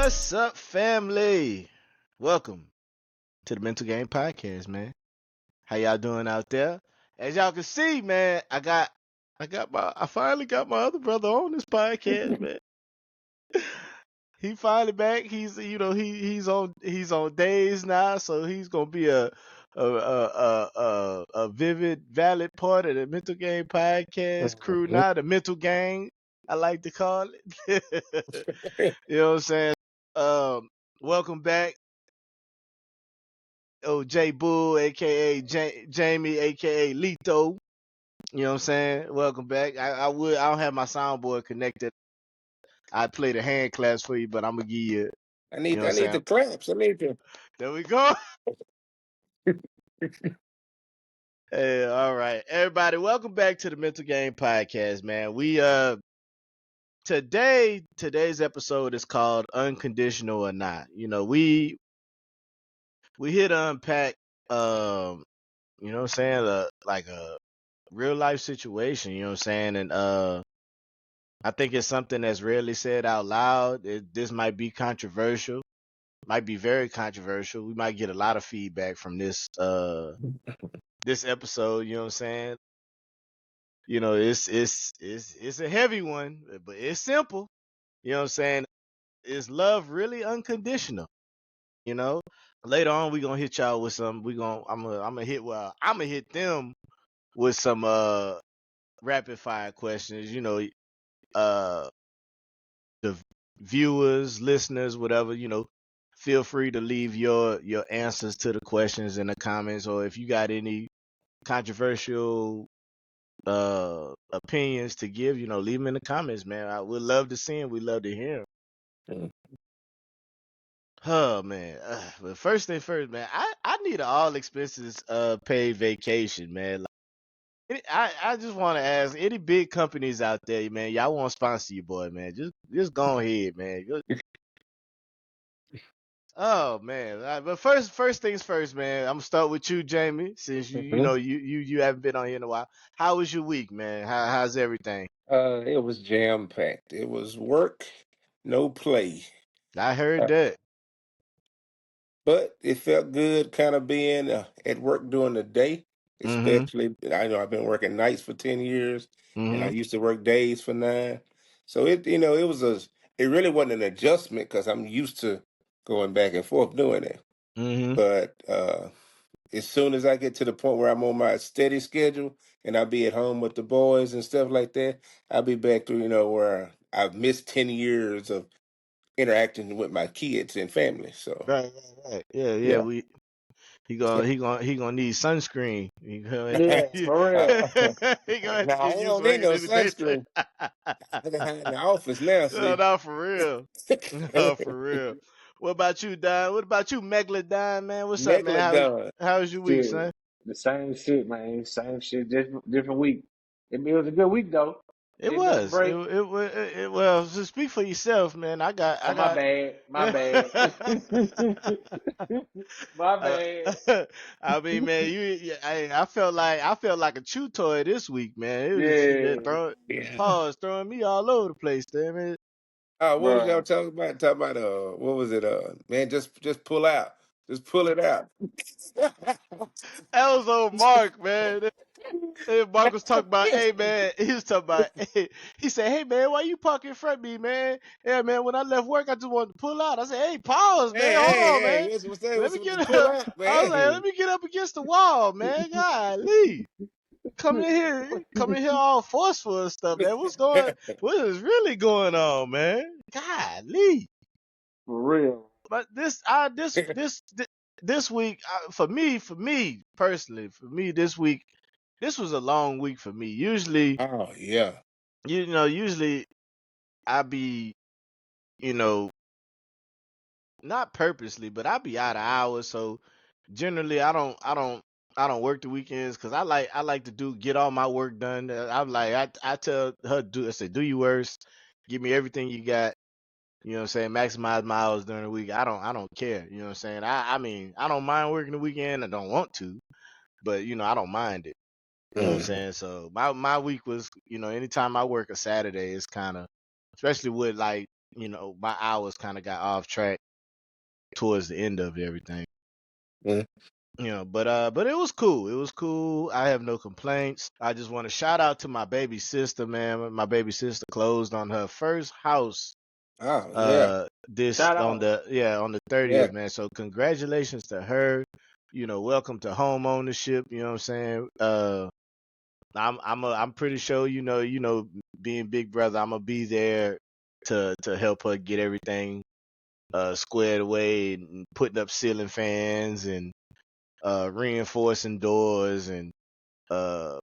What's up, family? Welcome to the Mental Game Podcast, man. How y'all doing out there? As y'all can see, man, I finally got my other brother on this podcast, man. He finally back. He's on days now, so he's gonna be a vivid, valid part of the Mental Game Podcast crew now. The Mental Gang, I like to call it. You know what I'm saying? Welcome back, J Bull, aka Jamie, aka Lito. You know what I'm saying? Welcome back. I don't have my soundboard connected. I'd play the hand claps for you, but I'm gonna give you. I You need know what I'm the saying? claps. I need to. There we go. Hey, all right, everybody. Welcome back to the Mental Game Podcast, man. Today's episode is called Unconditional or Not. You know, we here to unpack you know what I'm saying, like a real life situation, you know what I'm saying? And I think it's something that's rarely said out loud. This might be controversial, might be very controversial. We might get a lot of feedback from this episode, you know what I'm saying? You know, it's a heavy one, but it's simple. You know what I'm saying? Is love really unconditional? You know? Later on we gonna hit y'all with some I'm gonna hit them with some rapid fire questions. You know, the viewers, listeners, whatever, you know, feel free to leave your answers to the questions in the comments, or if you got any controversial opinions to give, you know, leave them in the comments, man. I would love to see them. We love to hear them. Oh man, but first thing first, man. I need an all expenses paid vacation, man. I just want to ask any big companies out there, man. Y'all want to sponsor you, boy, man? Just go ahead, man. Oh man, but first things first, man. I'm gonna start with you, Jamie, since you know you haven't been on here in a while. How was your week, man? How's everything? It was jam packed. It was work, no play. I heard Uh, that. but it felt good kind of being at work during the day, Mm-hmm. especially. I know I've been working nights for 10 years and I Mm-hmm. used to work days for 9. So it really wasn't an adjustment because I'm used to going back and forth doing it. Mm-hmm. But as soon as I get to the point where I'm on my steady schedule and I'll be at home with the boys and stuff like that, I'll be back to, where I've missed 10 years of interacting with my kids and family. So, Right. Yeah. yeah. He gonna need sunscreen. Yeah, for Uh, real. He gonna have to now, I get used don't to need working no in the daytime. sunscreen. I can hide in the office now, No, see. no, for real. No, for real. What about you, Don? What about you, Megalodon, man? What's up, man? Megalodon. How was your week, Shit. son? The same shit, man. Same shit, different week. It was a good week though. It Get me a was. break. Well, to speak for yourself, man. I Oh, my got. bad. My bad. My Uh, bad. I mean, man, I felt like a chew toy this week, man. It was just Yeah, Yeah. throwing me all over the place, damn it. What was y'all bro. talking about? Talking about what was it? Man, just pull out. Just pull it out. That was old Mark, man. And Mark was talking about, hey man, he was talking about, hey, he said, hey man, why you parking in front of me, man? Yeah, man, when I left work, I just wanted to pull out. I said, hey, pause, Hey, man, hold on, hey, man. hey! What's that? Let What's me with the get pull up. out, I was like, man? let me get up against the wall, man. Golly. Coming in here all forceful and stuff, man. What is really going on, man? Golly. For real. But this week, for me personally, this week, this was a long week for me. Oh yeah. Usually I be, you know, not purposely, but I be out of hours. So generally, I don't work the weekends because I like to get all my work done. I'm like, I tell her, I say, do your worst, give me everything you got. You know what I'm saying? Maximize my hours during the week. I don't care. You know what I'm saying? I mean, I don't mind working the weekend. I don't want to, but I don't mind it. You know what I'm Mm. saying? So my week was, anytime I work a Saturday, it's kind of, especially with like my hours kind of got off track towards the end of everything. Mm. But it was cool. It was cool. I have no complaints. I just want to shout out to my baby sister, man. My baby sister closed on her first house Oh yeah, this Shout on out. the yeah. 30th, man. So congratulations to her. Welcome to home ownership, you know what I'm saying? I'm pretty sure being big brother, I'm gonna be there to help her get everything squared away and putting up ceiling fans and reinforcing doors and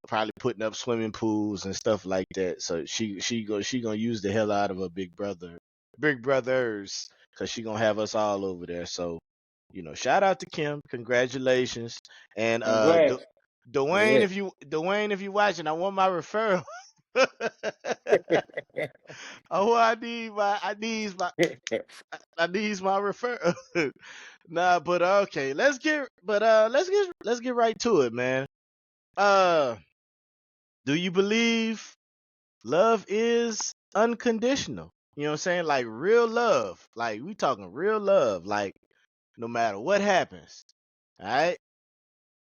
probably putting up swimming pools and stuff like that. So she gonna use the hell out of her big brothers, cause she gonna have us all over there. So shout out to Kim, congratulations, and Congrats. Dwayne, Yeah. if you watching, I want my referral. Oh, I need my referral. Nah, but okay, let's get right to it, man. Uh, do you believe love is unconditional? You know what I'm saying? Like real love. Like we talking real love. Like no matter what happens. All right?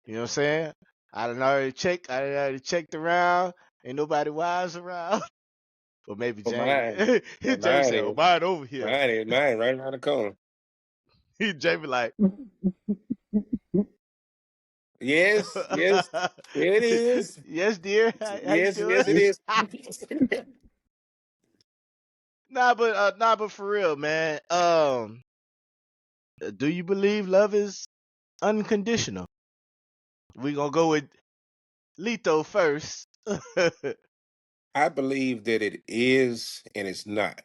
You know what I'm saying? I done already checked around. Ain't nobody wise around. Or maybe For Jamie. mine, yeah, Jamie mine said, "Oh, is mine over here." mine right around the corner. Jamie like, Yes, yes, it is. "Yes, dear. How you Yes, doing?" yes, it is. Nah, but for real, man. Do you believe love is unconditional? We gonna go with Lito first. I believe that it is and it's not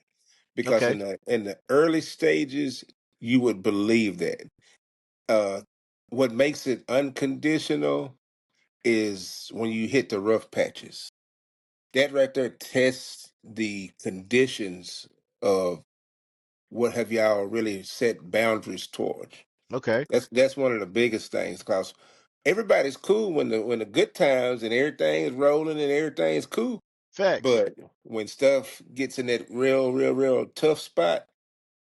because Okay. in the early stages you would believe that. Uh, what makes it unconditional is when you hit the rough patches. That right there tests the conditions of what have y'all really set boundaries towards. Okay. That's one of the biggest things because everybody's cool when the good times and everything is rolling and everything's cool. Facts. But when stuff gets in that real tough spot,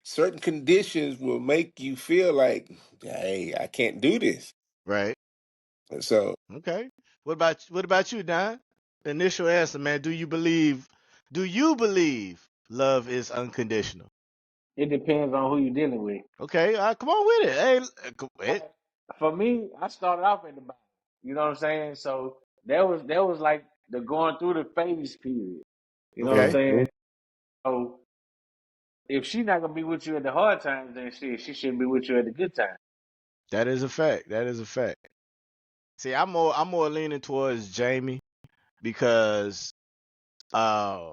certain conditions will make you feel like, hey, I can't do this. Right. And so Okay. What about you, Don? Initial answer, man. Do you believe love is unconditional? It depends on who you're dealing with. Okay, come on with it. Hey, Like for me, I started off at the bottom. You know what I'm saying? So that was like the going through the phase period. You know what I'm okay. saying? So if she's not gonna be with you at the hard times, then she shouldn't be with you at the good times. That is a fact. That is a fact. See, I'm more leaning towards Jamie because uh,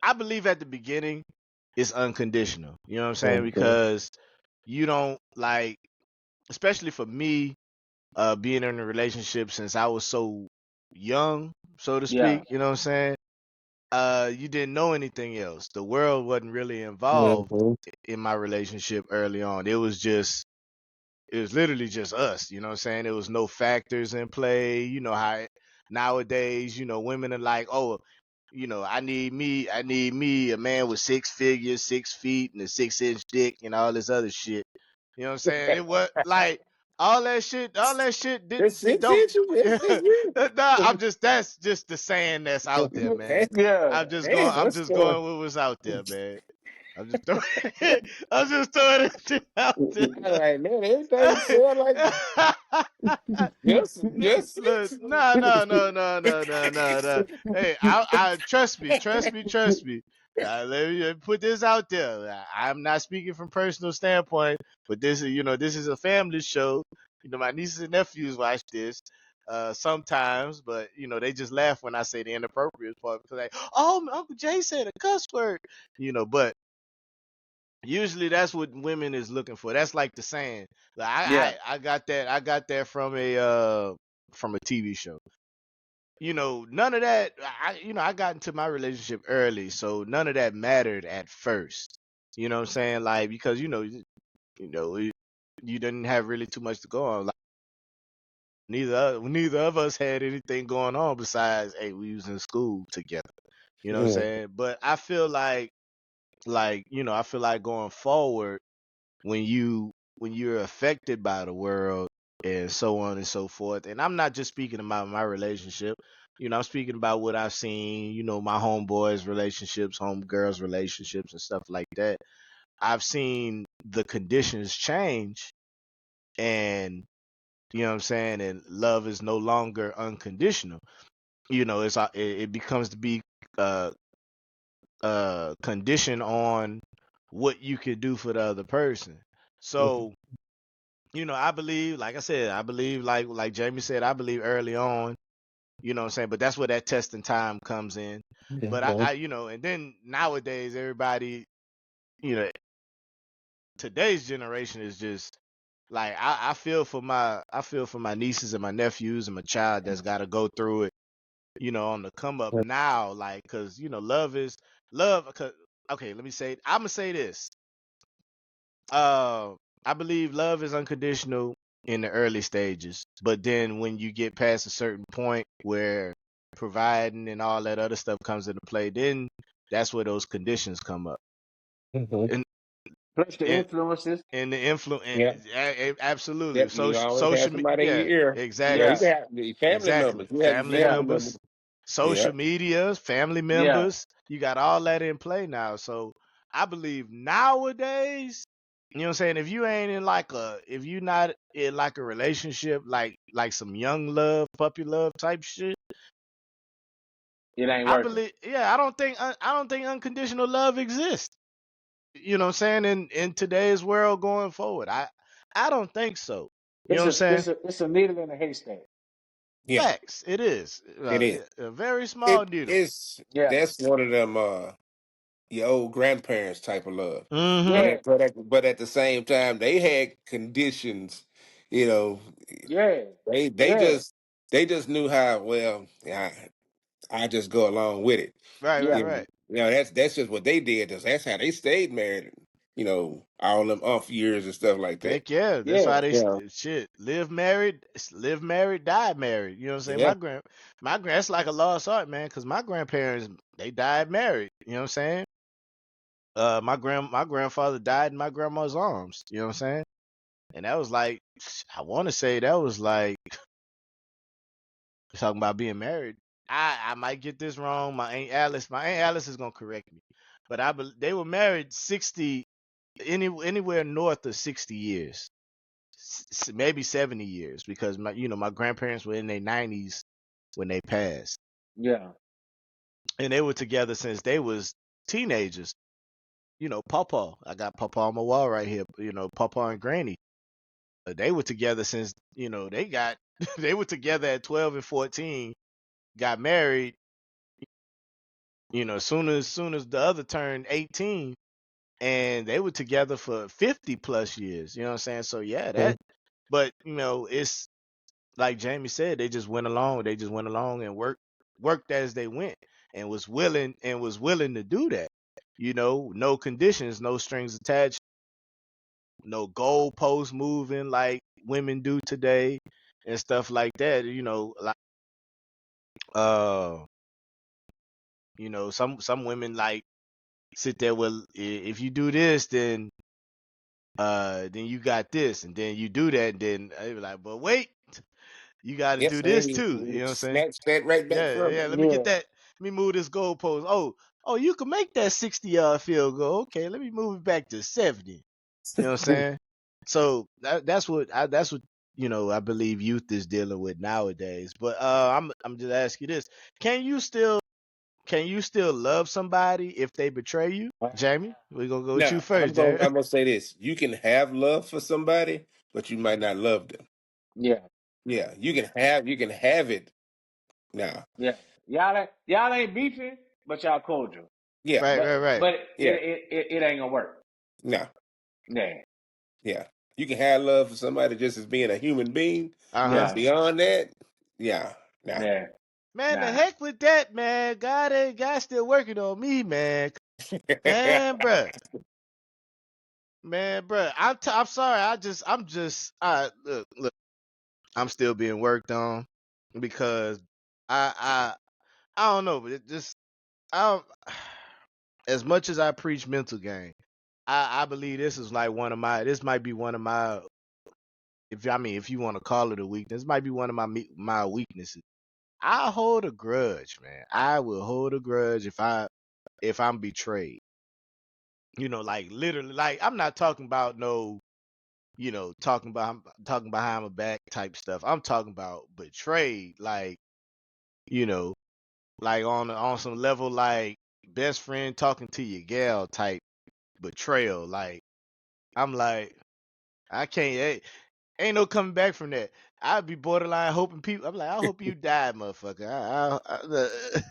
I believe at the beginning it's unconditional. You know what I'm saying? Mhm. Because you don't like, especially for me, being in a relationship since I was so young, so to Yeah, speak. You know what I'm saying? You didn't know anything else. The world wasn't really involved Mhm. in my relationship early on. It was literally just us, you know what I'm saying? There was no factors in play. You know how nowadays, women are like, oh, I need me a man with 6 figures, 6 feet, and a 6 inch dick and all this other shit. You know what I'm saying? It was like all that shit It's didn't six don't inches. It's you. nah, that's just the saying that's out there, man. Hey, yeah. I'm what's just going? going with what's out there, man. I'm just throwing I'm just throwing that shit out there. I'm like, man, everything sound like just Look, six. no, no, no, no, no, no, no, no. Hey, I trust me. Let me put this out there. I'm not speaking from personal standpoint, but this is a family show. My nieces and nephews watch this sometimes, but they just laugh when I say the inappropriate part because like, oh, Uncle Jay said a cuss word, but usually that's what women is looking for. That's like the saying. Like Yeah. I got that from a TV show. None of that. I got into my relationship early, so none of that mattered at first. You know what I'm saying? Like because you didn't have really too much to go on. Like neither of us had anything going on besides hey we was in school together. You know what I'm Yeah. saying? But I feel like like, I feel like going forward, when you're affected by the world and so on and so forth. And I'm not just speaking about my relationship. I'm speaking about what I've seen, my homeboys relationships, homegirls relationships and stuff like that. I've seen the conditions change, and you know what I'm saying, and love is no longer unconditional. It becomes to be uh conditioned on what you can do for the other person. Mhm. So, I believe, like I said, I believe, like Jamie said, I believe early on, what I'm saying, but that's where that testing time comes in. Yeah, But well, and then nowadays everybody, you know, today's generation is just like, I feel for my nieces and my nephews and my child that's got to go through it, on the come up now, like, cause love is love. Cause okay, let me say, I'm gonna say this. Uh, I believe love is unconditional in the early stages, but then when you get past a certain point where providing and all that other stuff comes into play, then that's where those conditions come up. mhm. And Plus the and influences. and the influence, Yeah, absolutely, yep. You always have somebody in yeah, your ear. You know, you Yeah, exactly, can have the family exactly, members. You have your family yeah, family members. members, Yeah. social media, family yeah. members, you got all that in play now. So I believe nowadays, you know what I'm saying, if you're not in like a relationship, like some young love, puppy love type shit, It ain't I working. believe, yeah, I don't think unconditional love exists. You know what I'm saying, in today's world going forward. I don't think so. You know It's what I'm a saying? it's a it's a needle in a haystack. Yeah, Facts. It is. it is. A very small It needle. is. Yeah, That's one of them. Your old grandparents type of love. But Mm-hmm. yeah, at the same time, they had conditions. You know, yeah, they they yeah, just they just knew how well. I just go along with it. Right, right, yeah, You right. know, that's just what they did. That's how they stayed married. All them off years and stuff like that. Heck yeah. That's yeah, why they Yeah, shit live married, die married. You know what I'm saying? yeah. My grand, that's like a lost art, man, because my grandparents, they died married. You know what I'm saying? My grandfather died in my grandma's arms. You know what I'm saying? And that was like, I want to say that was like, talking about being married. I might get this wrong. My aunt Alice is gonna correct me, but they were married 60, anywhere north of 60 years, maybe 70 years, because my grandparents were in their 90s when they passed, yeah, and they were together since they was teenagers. Pawpaw. I got Pawpaw on my wall right here. Pawpaw and Granny. They were together since they got they were together at 12 and 14. Got married, soon as the other turned 18, and they were together for 50 plus years. You know what I'm saying? So yeah, Mhm. but it's like Jamie said, they just went along and worked as they went, and was willing to do that. No conditions, no strings attached, no goalposts moving like women do today and stuff like that. Like, uh, some women like sit there, well, if you do this, then you got this, and then you do that, and then I be like, but wait, you got to Yes, do this and too. You you know what I'm saying? snatch that right back Yeah, from yeah. you. Let me get yeah. that. Let me move this goalpost. Oh, you can make that 60-yard field goal. Okay, let me move it back to 70. You know what I'm saying? So that's what I believe youth is dealing with nowadays. But I'm just asking you this: Can you still love somebody if they betray you, Jamie? We're gonna go with you Now, I'm first, gonna Jamie. I'm gonna say this: you can have love for somebody, but you might not love them. Yeah, Yeah, you can have it. Now, yeah. Y'all ain't beefing, but y'all cordial. yeah, Right, But right, right. but it yeah, it, it, it ain't gonna work. no, Yeah, yeah. You can have love for somebody just as being a human being, Uh huh. but yeah, beyond that, yeah, nah. yeah. Man, the Nah. heck with that, man. God still working on me, man. Man, bruh. Man, bruh. I'm sorry. Look. I'm still being worked on because I I don't know, but it just I don't, as much as I preach mental game, I believe this is like this might be one of my, if you want to call it a weakness, might be one of my weaknesses. I hold a grudge, man. I will hold a grudge if I'm betrayed. Like literally, like I'm not talking about no, talking behind my back type stuff. I'm talking about betrayed, like, you know, like on some level, like best friend talking to your gal type betrayal. Like I'm like, I can't. Ain't no coming back from that. I'd be borderline hoping people. I'm like, I hope you die, motherfucker.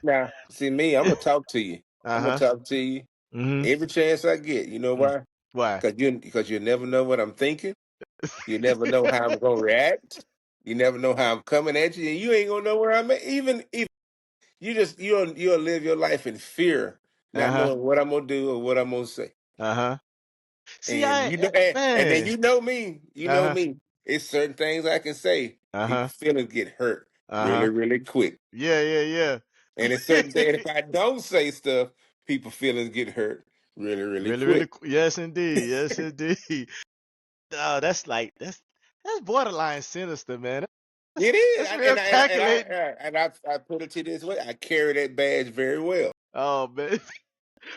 Now, see me, I'm gonna talk to you. Uh I'm gonna huh. talk to you Mhm. every chance I get. You know why? Why? Because you never know what I'm thinking. You never know how I'm gonna react. You never know how I'm coming at you, and you ain't gonna know where I'm at. Even if you'll live your life in fear, Uh not huh. knowing what I'm gonna do or what I'm gonna say. Uh huh. See, And I you know, and then man. you know me. You Uh know huh. me. It's certain things I can say. Uh People huh. feelings get hurt Uh really, huh. really quick. Yeah. Yeah. And it's Yeah. certain things, if I don't say stuff, people feelings get hurt really, really Really, really. quick. Yes, indeed. Yes, indeed. Oh, that's borderline sinister, man. It is, That's real calculating. and I put it to you this way: I carry that badge very well. Oh man.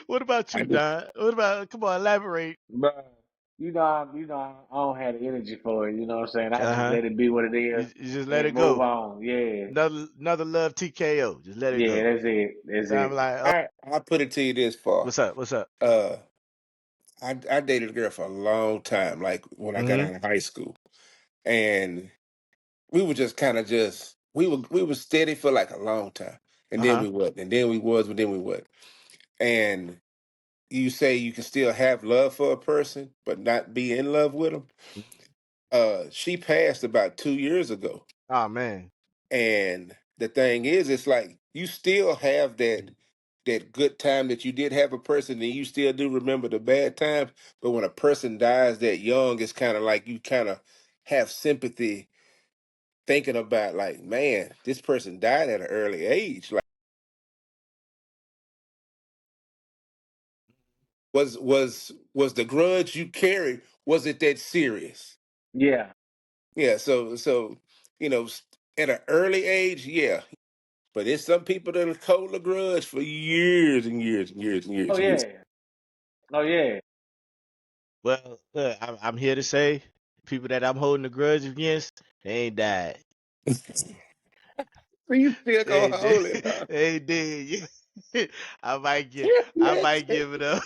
What about I you, do. Don? What about? Come on, elaborate. Bruh, I don't have the energy for it. You know what I'm saying? I Uh just huh. let it be what it is You just let and it move go. on. Yeah, Another love TKO. Just let it yeah, go. that's it. That's So I'm it. like, oh, I put it to you this far. what's up? What's up? Uh, I dated a girl for a long time, like when I got Mm-hmm. out of high school, and we were just kind of just we were steady for like a long time, and Uh then huh. we wasn't, and then we was, but then we wasn't. And you say you can still have love for a person, but not be in love with them. She passed about 2 years ago, Oh man. and the thing is, it's like you still have that good time that you did have a person, and you still do remember the bad times. But when a person dies that young, it's kind of like you kind of have sympathy thinking about, like, man, this person died at an early age. Like, was the grudge you carried, was it that serious? Yeah. Yeah. So at an early age, yeah. But it's some people that hold a grudge for years and years and years and Oh years and years. yeah. Oh yeah. Well, I'm here to say, people that I'm holding a grudge against, they ain't died. So you still They gonna ain't dead. hold it, huh? They ain't dead. Yeah. I might give it up.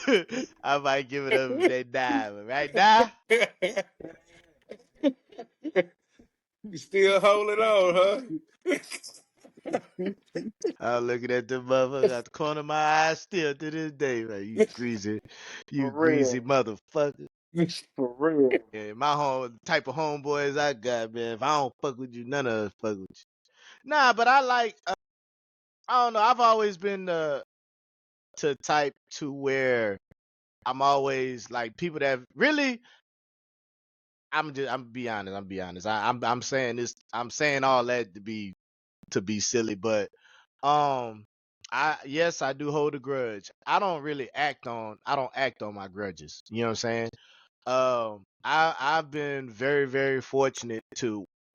I might give it up if they die. But right now, You still holding on, huh? I'm looking at the motherfucker out the corner of my eye still to this day, man. You For greasy real. motherfucker. For real. Yeah, my type of homeboys I got, man. If I don't fuck with you, none of us fuck with you. Nah, but I like. I don't know. I've always been to type to where I'm always like people that really. I'm be honest. I'm be honest. I'm saying this. I'm saying all that to be silly, but yes, I do hold a grudge. I don't act on my grudges. You know what I'm saying? I've been very, very fortunate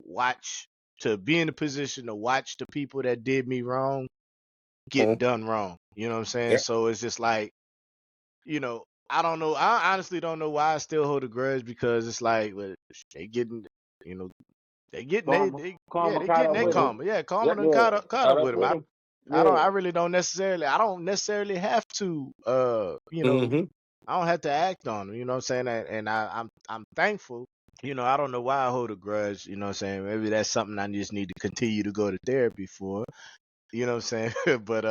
watch to be in the position to watch the people that did me wrong get Mhm. done wrong. You know what I'm saying? Yeah. So it's just like, I don't know. I honestly don't know why I still hold a grudge, because it's like, well, they getting, you know, they getting Karma. yeah, Karma they caught getting up their with him. Hmm. karma. Yeah, karma Yeah. done Yeah. caught Caught up up with him. with him. Yeah. I don't necessarily have to Hmm. I don't have to act on them, you know what I'm saying? And I'm thankful. I don't know why I hold a grudge, you know what I'm saying? Maybe that's something I just need to continue to go to therapy for, you know what I'm saying? But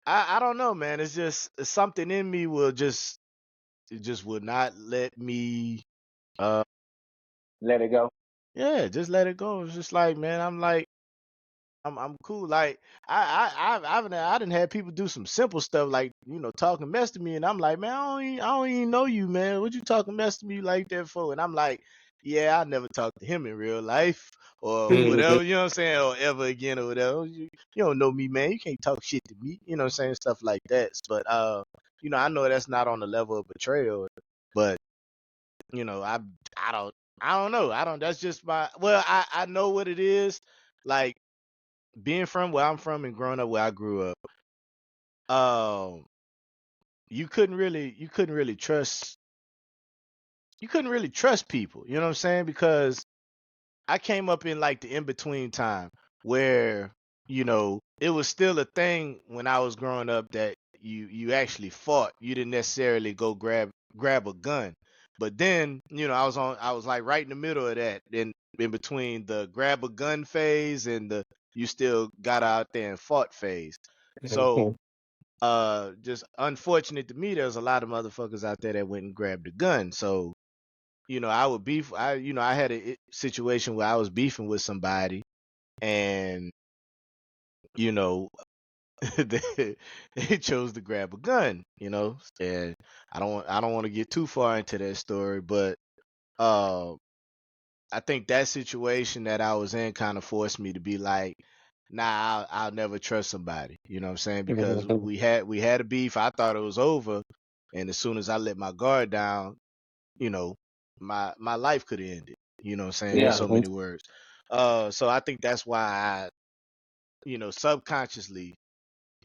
I don't know, man. It's something in me it just would not let me uh Let it go. yeah, just let it go. It's just like, man, I'm cool. Like I didn't have people do some simple stuff like, talking mess to me, and I'm like, man, I don't even know you, man. What you talking mess to me like that for? And I'm like, yeah, I never talked to him in real life or Hmm. whatever, you know what I'm saying, or ever again or whatever. You don't know me, man. You can't talk shit to me, you know what I'm saying, stuff like that. But I know that's not on the level of betrayal, but you know, I don't I don't know. I don't That's just my well, I know what it is. Like being from where I'm from and growing up where I grew up, um, you couldn't really trust people, you know what I'm saying? Because I came up in like the in between time where, it was still a thing when I was growing up that you actually fought. You didn't necessarily go grab a gun. But then, I was like right in the middle of that, in between the grab a gun phase and the you still got out there and fought phase. So just unfortunate to me, there's a lot of motherfuckers out there that went and grabbed a gun. So I would beef. I had a situation where I was beefing with somebody, and you know, they chose to grab a gun. And I don't want to get too far into that story, but uh, I think that situation that I was in kind of forced me to be like, nah, I'll never trust somebody. You know what I'm saying? Because we had a beef. I thought it was over, and as soon as I let my guard down, you know, my life could have ended. You know what I'm saying? In Yeah. so many words. So I think that's why I, subconsciously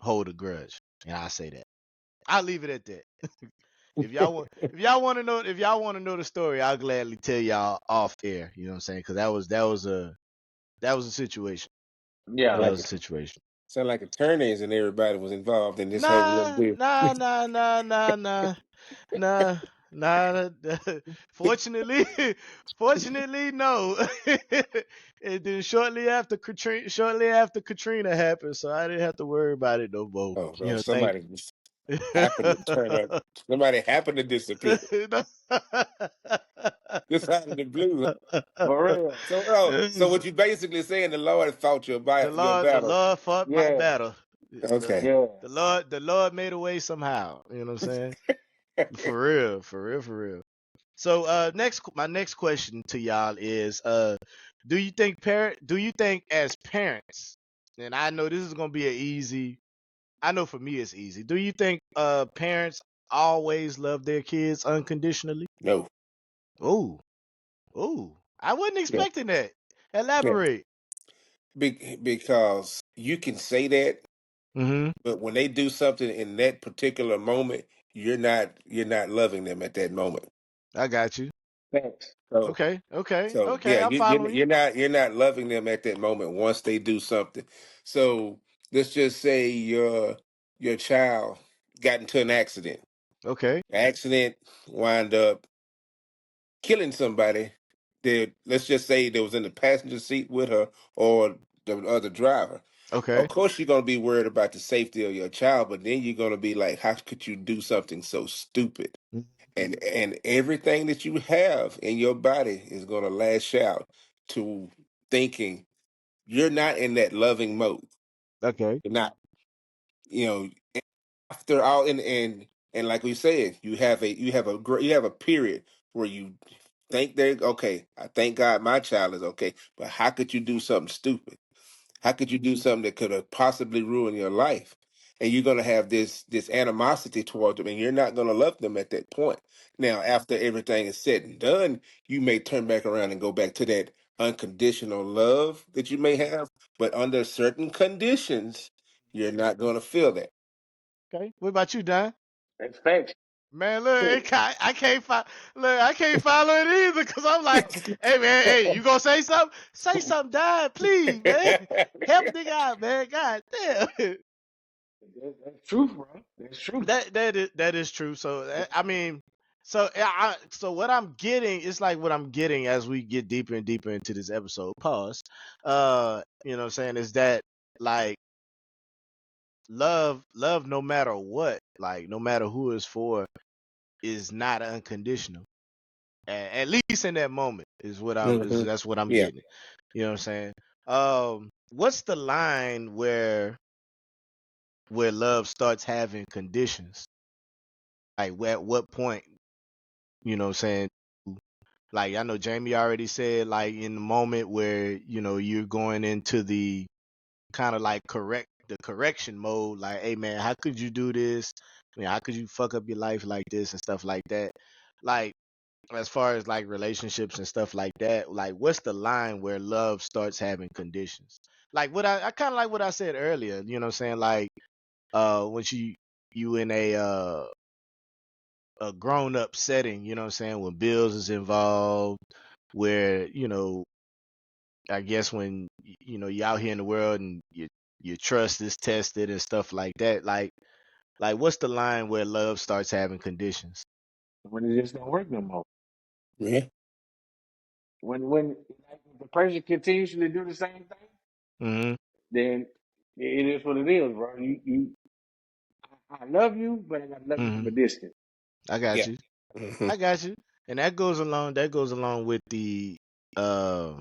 hold a grudge. And I say that. I'll leave it at that. If y'all want to know the story, I'll gladly tell y'all off air. You know what I'm saying? Because that was a situation. Yeah. sound That like was a situation. sound like attorneys and everybody was involved in this whole little Nah, deal. nah, nah, nah, nah, nah. Nah, nah. Fortunately, fortunately, no. And then shortly after Katrina happened, so I didn't have to worry about it no more. Oh no, You know, thank. somebody just happened to turn up. Somebody happened to disappear. Just out of the blue. For real. So what you basically saying? The Lord fought your The battle. Lord fought my Yeah. battle. The, Okay. Yeah. the Lord made a way somehow. You know what I'm saying? For real, for real, for real. So my next question to y'all is do you think as parents, and I know this is gonna be I know for me it's easy. Do you think parents always love their kids unconditionally? No. Oh, oh. I wasn't Yeah. expecting that. Yeah. Elaborate. Because you can say that, Mm-hmm. but when they do something in that particular moment, you're not loving them at that moment. I got you. Thanks. Okay, okay, So okay. yeah, I'm you you're, following you. you're not loving them at that moment once they do something. So let's just say your child got into an accident. Okay, Accident wind up killing somebody that, let's just say, they was in the passenger seat with her or the other driver. okay. Of course you're gonna be worried about the safety of your child, but then you're gonna be like, how could you do something so stupid? Mm, And everything that you have in your body is going to lash out to thinking you're not in that loving mode. okay, You're not, you know, after all, and like we said, you have a period where you think they okay. I thank God my child is okay, but how could you do something stupid? How could you do something that could have possibly ruined your life? And you're gonna have this animosity toward them, and you're not gonna love them at that point. Now, after everything is said and done, you may turn back around and go back to that unconditional love that you may have, but under certain conditions, you're not gonna feel that. okay. What about you, Don? Expect. Man, look, I can't follow it either, cause I'm like, hey man, hey, you gonna say something? Say something, Don, please, man. Help a nigga out, man. God damn. That's truth, bro. That's truth. That is true. So I mean, so what I'm getting is like what I'm getting as we get deeper and deeper into this episode. Pause. You know what I'm saying, is that like love no matter what, like no matter who it's for, is not unconditional. At least in that moment is what Hmm. that's what I'm Yeah. getting. You know what I'm saying? What's the line where love starts having conditions? Like at what point, you know what I'm saying? Like I know Jamie already said, like in the moment where, you're going into the kind of like correction mode, like, hey man, how could you do this? how could you fuck up your life like this and stuff like that? Like, as far as like relationships and stuff like that, like what's the line where love starts having conditions? Like what I kind of like what I said earlier, you know what I'm saying? Like when you in a grown up setting, you know what I'm saying, when bills is involved, where, I guess when you're out here in the world and your trust is tested and stuff like that, like what's the line where love starts having conditions? when it just don't work no more. Yeah. When like, if the person continuously do the same thing, Mm-hmm. then it is what it is, bro. I love you, but I gotta love you from Mm-hmm. a distance. I got Yeah. you. Hmm. I got you. And that goes along with uh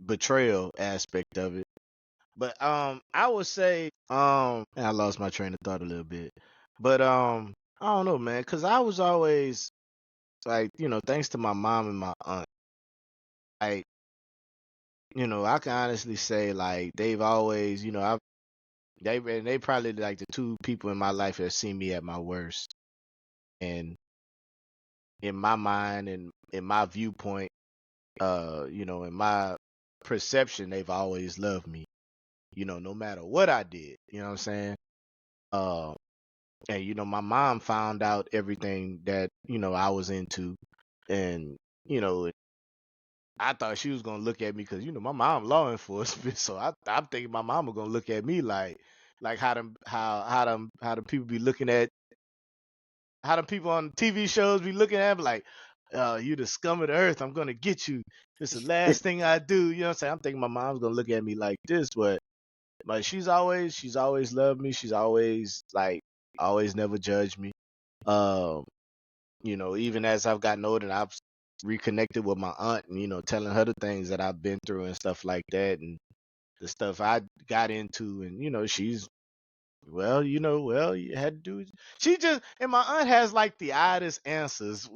betrayal aspect of it. But I would say and I lost my train of thought a little bit. But I don't know, man, cuz I was always like, thanks to my mom and my aunt, like, I can honestly say like they've always, they probably like the two people in my life that seen me at my worst. And in my mind and in my viewpoint, in my perception, they've always loved me, no matter what I did. You know what I'm saying? Uh, and my mom found out everything that I was into, and you know, I thought she was gonna look at me because my mom law enforcement, so I'm thinking my mama gonna look at me like how them people be looking at how them people on TV shows be looking at me like, you the scum of the earth. I'm gonna get you. It's the last thing I do. You know what I'm saying? I'm thinking my mom's gonna look at me like this, but she's always loved me. She's always like always never judged me. Um, even as I've gotten older and I've reconnected with my aunt and, telling her the things that I've been through and stuff like that and the stuff I got into and, she's well, you had to do. She just and my aunt has like the oddest answers.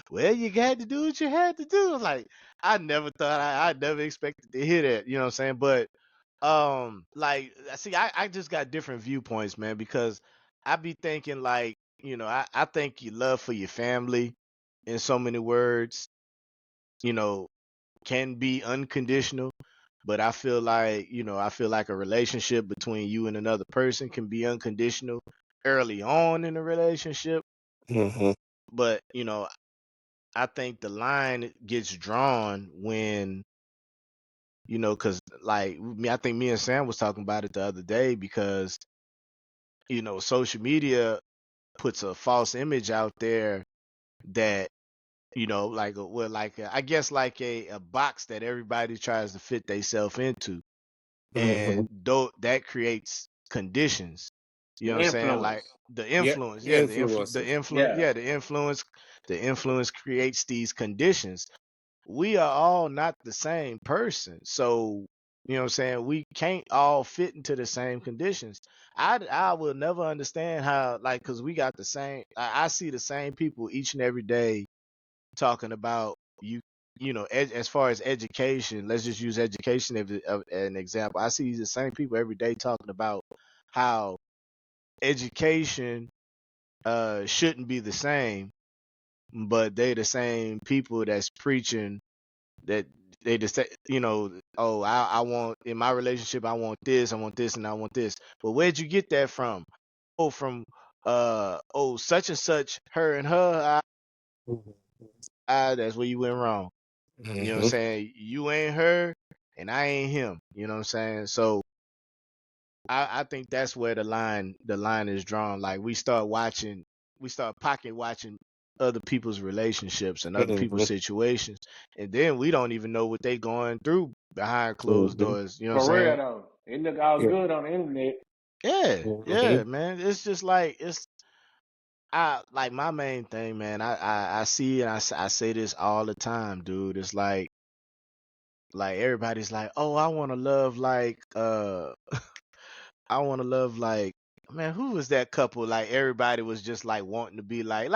Well, you had to do what you had to do. Like I never thought I never expected to hear that. You know what I'm saying? But like see, I just got different viewpoints, man, because I be thinking like I think your love for your family, in so many words, you know, can be unconditional, but I feel like a relationship between you and another person can be unconditional early on in a relationship. Hmm. But I think the line gets drawn when because like me, I think me and Sam was talking about it the other day because social media puts a false image out there that I guess like a box that everybody tries to fit themselves into, Hmm. and though that creates conditions. You The know what I'm saying? Like influence. the Yeah. influence, yeah, Influencer. Yeah. the influence creates these conditions. We are all not the same person, so what I'm saying, we can't all fit into the same conditions. I will never understand how, like, because we got the same. I see the same people each and every day talking about as far as education. Let's just use education as an example. I see the same people every day talking about how education shouldn't be the same, but they the same people that's preaching that they just say, oh, I want in my relationship, I want this, and I want this. But where'd you get that from? Oh, from such and such, her and her. That's where you went wrong. You know what I'm Hmm. saying? You ain't her and I ain't him. You know what I'm saying? So I think that's where the line is drawn. Like we start pocket watching other people's relationships and other people's Hmm. situations, and then we don't even know what they going through behind closed Hmm. doors. You know what I'm For real saying? though. It look all Yeah. good on the internet. Yeah, Hmm. yeah, man. It's just like I like my main thing, man. I see and I say this all the time, dude. It's like everybody's like, oh, I want to love like, man, who was that couple? Like everybody was just like wanting to be like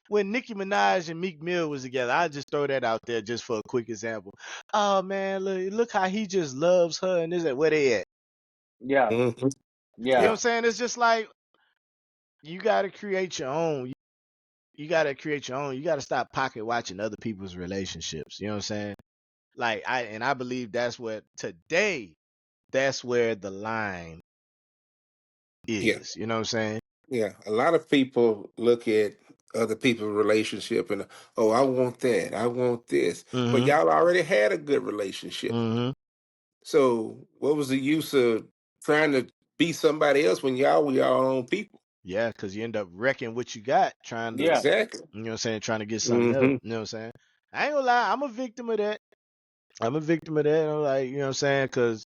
when Nicki Minaj and Meek Mill was together. I just throw that out there just for a quick example. Oh man, look how he just loves her and is that where they at? Yeah. Hmm. You know what Yeah. I'm saying? It's just like you gotta create your own. You gotta create your own. You gotta stop pocket watching other people's relationships. You know what I'm saying? Like I believe that's what today. That's where the line Yeah, is. You know what I'm saying? yeah. A lot of people look at other people's relationship and, oh, I want that, I want this, but Mm-hmm. y'all already had a good relationship. Mm-hmm. So what was the use of trying to be somebody else when y'all were y'all own people? Yeah, because you end up wrecking what you got trying to, Yeah. Exactly. you know what I'm saying, trying to get something else. Hmm. You know what I'm saying? I ain't gonna lie, I'm a victim of that. I'm a victim of that. I'm like, you know what I'm saying? Because,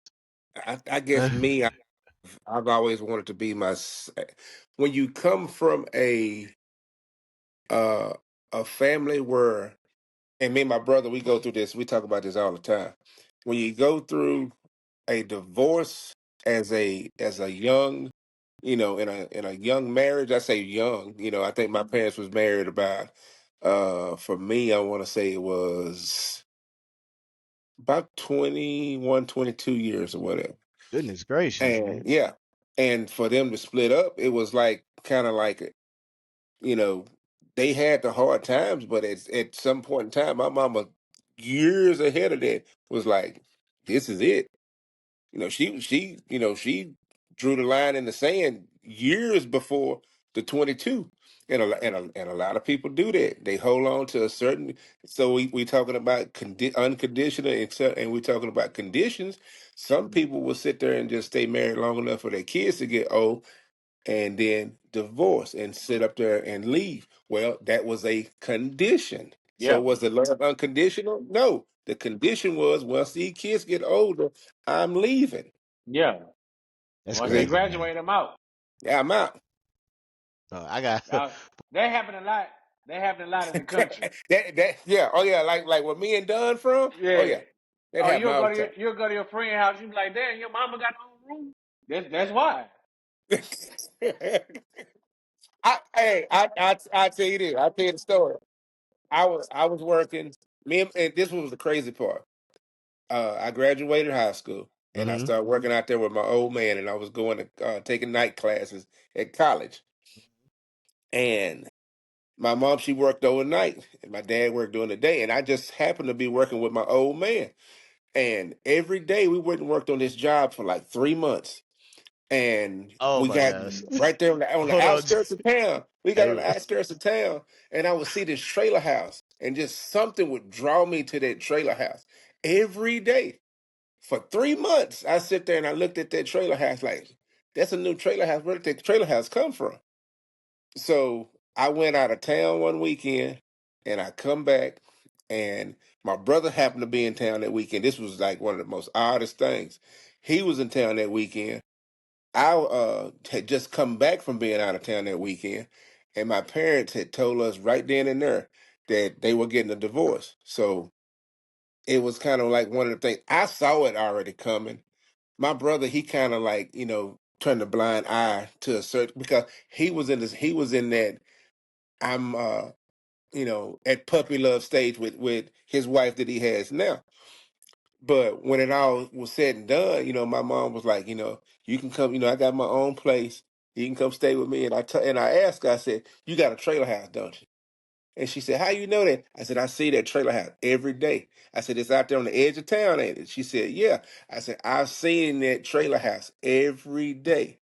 I guess me, I've always wanted to be when you come from uh, a family where, and me and my brother, we go through this. We talk about this all the time. When you go through a divorce as a young, in a young marriage, I say young. I think my parents was married about. For me, I want to say it was about 21, 22 years or whatever. goodness gracious, And man. yeah, and for them to split up, it was like kind of like, you know, they had the hard times, but at some point in time, my mama, years ahead of that, was like, "This is it." She drew the line in the sand years before the 22. And a lot of people do that. They hold on to a certain. So we talking about unconditional, and we're talking about conditions. Some people will sit there and just stay married long enough for their kids to get old, and then divorce and sit up there and leave. Well, that was a condition. So Yeah. was the love unconditional? No. The condition was, once these kids get older, I'm leaving. Yeah. That's Once they See? crazy, man. graduate them out. Yeah, I'm out. I got, Uh, that happened a lot. That happened a lot in the country. Yeah, oh yeah, like where me and Don from. Oh Yeah. yeah, that Oh, happened all the you'll go to your friend's house. You be like, damn, your mama got her own room. That's why. time. I tell you this. I tell you the story. I was working. And this was the crazy part. I graduated high school and I mm-hmm. started working out there with my old man, and I was going to taking night classes at college. And my mom, she worked overnight, and my dad worked during the day, and I just happened to be working with my old man. And every day we went and worked on this job for like 3 months, and Oh we my got gosh. right there on the Hold on. outskirts of town. We got on Hey, the outskirts of town, and I would see this trailer house, and just something would draw me to that trailer house every day. For 3 months, I sit there and I looked at that trailer house like, that's a new trailer house. Where did that trailer house come from? So I went out of town one weekend and I come back, and my brother happened to be in town that weekend. This was like one of the most oddest things. He was in town that weekend. I had just come back from being out of town that weekend, and my parents had told us right then and there that they were getting a divorce. So it was kind of like one of the things I saw it already coming. My brother, he kind of like, turned a blind eye to a certain, because he was in that I'm at puppy love stage with his wife that he has now. But when it all was said and done, my mom was like, you can come, I got my own place. You can come stay with me. And I asked her, I said, you got a trailer house, don't you? And she said, how you know that? I said, I see that trailer house every day. I said, it's out there on the edge of town, ain't it? She said, yeah. I said, I've seen that trailer house every day.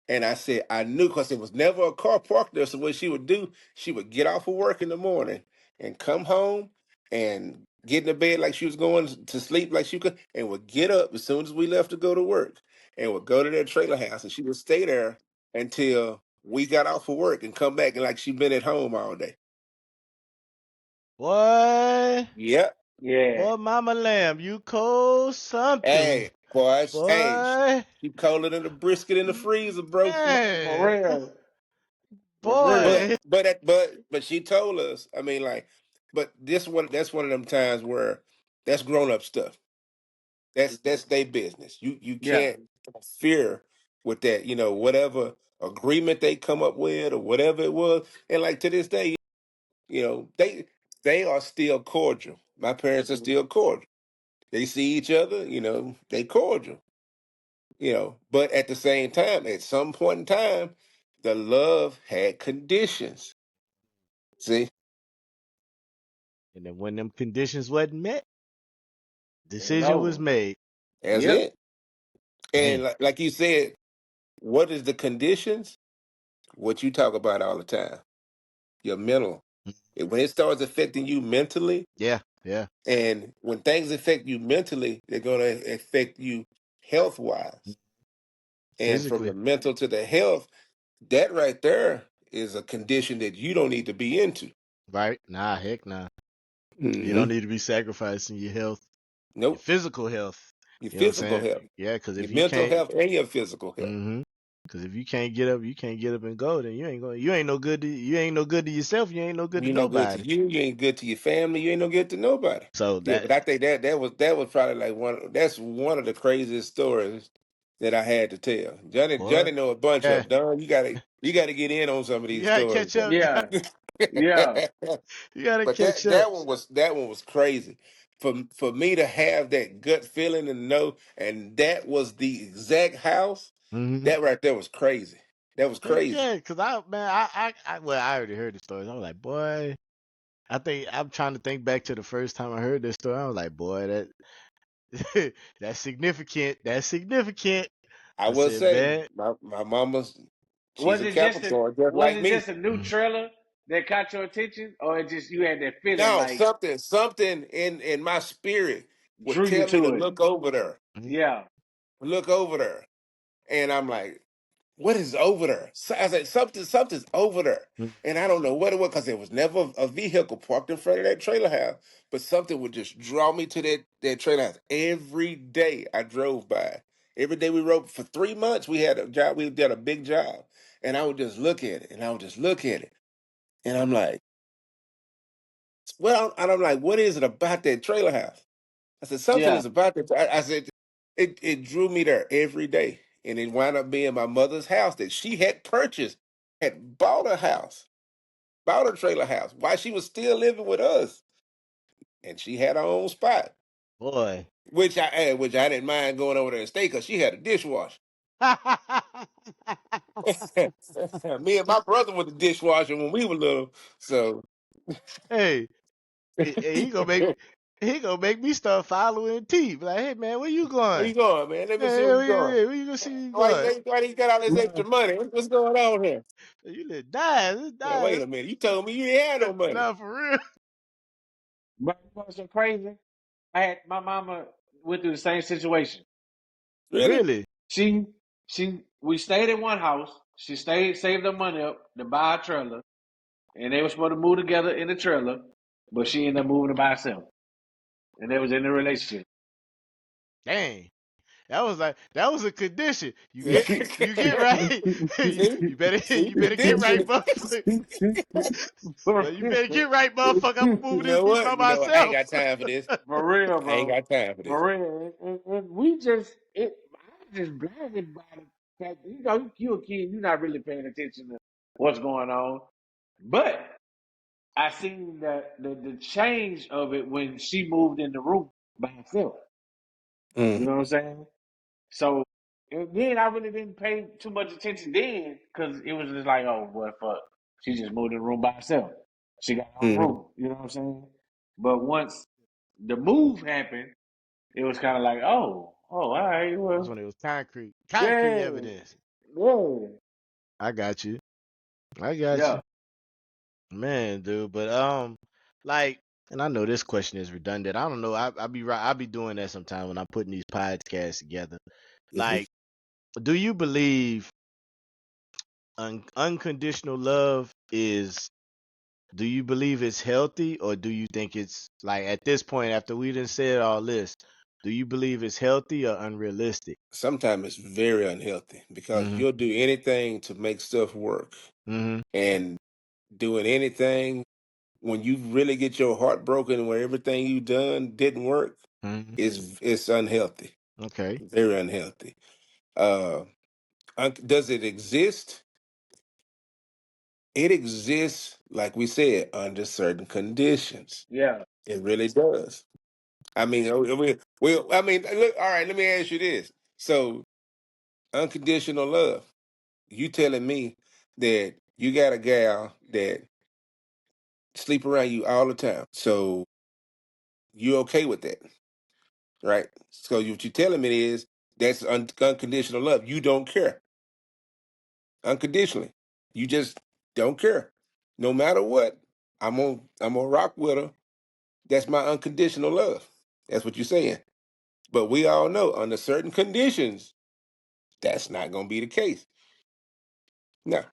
And I said, I knew, because there was never a car parked there. So what she would do, she would get off of work in the morning and come home and get in the bed like she was going to sleep like she could, and would get up as soon as we left to go to work, and would go to that trailer house, and she would stay there until we got off of work and come back, and like she'd been at home all day. boy. Yep. Yeah. Boy, Mama Lamb, you cold something. Hey, boy, hey, Boy. she colder than the brisket in the freezer, bro. For Man. real. For real. But Boy. but she told us. I mean, like, but that's one of them times where that's grown up stuff. That's their business. You Yeah. can't fear with that. Whatever agreement they come up with or whatever it was. And like to this day, they are still cordial. My parents are still cordial. They see each other. They cordial. But at the same time, at some point in time, the love had conditions. See, And then when them conditions wasn't met, It was decision was over. made. that's Yep. it. And Dang. like you said, what is the conditions? What you talk about all the time, your mental. When it starts affecting you mentally, Yeah, yeah. and when things affect you mentally, they're going to affect you health wise. And from the Physically. mental to the health, that right there is a condition that you don't need to be into. Right? Nah, heck nah. You don't Hmm. need to be sacrificing your health, your Nope. physical health. Your You know what I'm physical saying? health, Yeah, because your if you mental can't, health, and your physical health. mm-hmm. Because if you can't get up and go, then you ain't no good to, you ain't no good to yourself. You ain't no good to You're no good to nobody. you. You ain't good to your family. You ain't no good to nobody. So Yeah, that, but I think that was probably like that's one of the craziest stories that I had to tell. Johnny boy, know a bunch yeah, of them. Don, you gotta get in on some of you these gotta stories. catch up. Yeah. Yeah. You gotta But catch that up. that one was crazy. For me to have that gut feeling and know, and that was the exact house. Mm-hmm. That right there was crazy. That was Heck crazy. yeah, because well, I already heard the stories. I was like, boy, I think I'm trying to think back to the first time I heard this story. I was like, boy, that's significant. That's significant. I I will said, say, man, my mama's, she's Was a it just Capricorn, just was like it me. just a new mm, trailer that caught your attention, or it just you had that feeling No, like something in my spirit would drew you tell me to to it? look over there, mm, Yeah. look over there, and I'm like, what is over there? So I said, something's over there. mm, And I don't know what it was because there was never a vehicle parked in front of that trailer house. But something would just draw me to that trailer house. Every day I drove by. Every day we rode for 3 months. We had a job. We did a big job. And I would just look at it. And I would just look at it. And I'm like, well, and I'm like, what is it about that trailer house? I said, something Yeah. is about that. I said, it drew me there every day. And it wound up being my mother's house that she had purchased, had bought a house, bought a trailer house while she was still living with us. And she had her own spot, boy. which I didn't mind going over there and stay because she had a dishwasher. Me and my brother were the dishwasher when we were little. So Hey, he gonna make me start following T. Be like, hey man, where you where going? you going, man? Let me see Hey, where you going. where you gonna see me Why going? you got all this extra money? What's going on here? You let die, Yeah, wait die, a minute. You told me you didn't have no money. nah, for real. But it was so crazy. I had my mama went through the same situation. Really? Really? She we stayed in one house. She saved her money up to buy a trailer, and they were supposed to move together in the trailer, but she ended up moving by herself, and they was in a relationship. Dang. That was a condition. You get see, right. see, You better get right, condition. motherfucker. For You better real. get right, motherfucker. I'm gonna move You this know bitch what? by I ain't myself. got time for this. For real, I ain't bro. got time for this. For real. And we just I just blinded by the fact that, you a kid, you're not really paying attention to what's going on. But I seen the change of it when she moved in the room by herself. You Mm, know what I'm saying? So and then I really didn't pay too much attention then because it was just like, oh, what fuck. She just moved in the room by herself. She got her own mm, room. You know what I'm saying? But once the move happened, it was kind of like, oh, all right, That's well, when it was concrete yeah, evidence. yeah, I got you. I got you, yeah. man, dude. But like, and I know this question is redundant. I don't know. I be right. I be doing that sometimes when I'm putting these podcasts together. mhm. Like, do you believe unconditional love is? Do you believe it's healthy, or do you think it's like at this point after we done said all this? Do you believe it's healthy or unrealistic? Sometimes it's very unhealthy because Mm-hmm. you'll do anything to make stuff work. Mm-hmm. And doing anything when you really get your heart broken where everything you done didn't work Mm-hmm. is it's unhealthy. Okay. Very unhealthy. Uh does it exist? It exists, like we said, under certain conditions. Yeah, It really does. I mean, I mean, look, all right, let me ask you this. So, unconditional love, you telling me that you got a gal that sleep around you all the time. So you okay with that, right? So what you're telling me is that's unconditional love. You don't care unconditionally. You just don't care. No matter what, I'm gonna rock with her. That's my unconditional love. That's what you're saying. But we all know under certain conditions, that's not gonna be the case. No.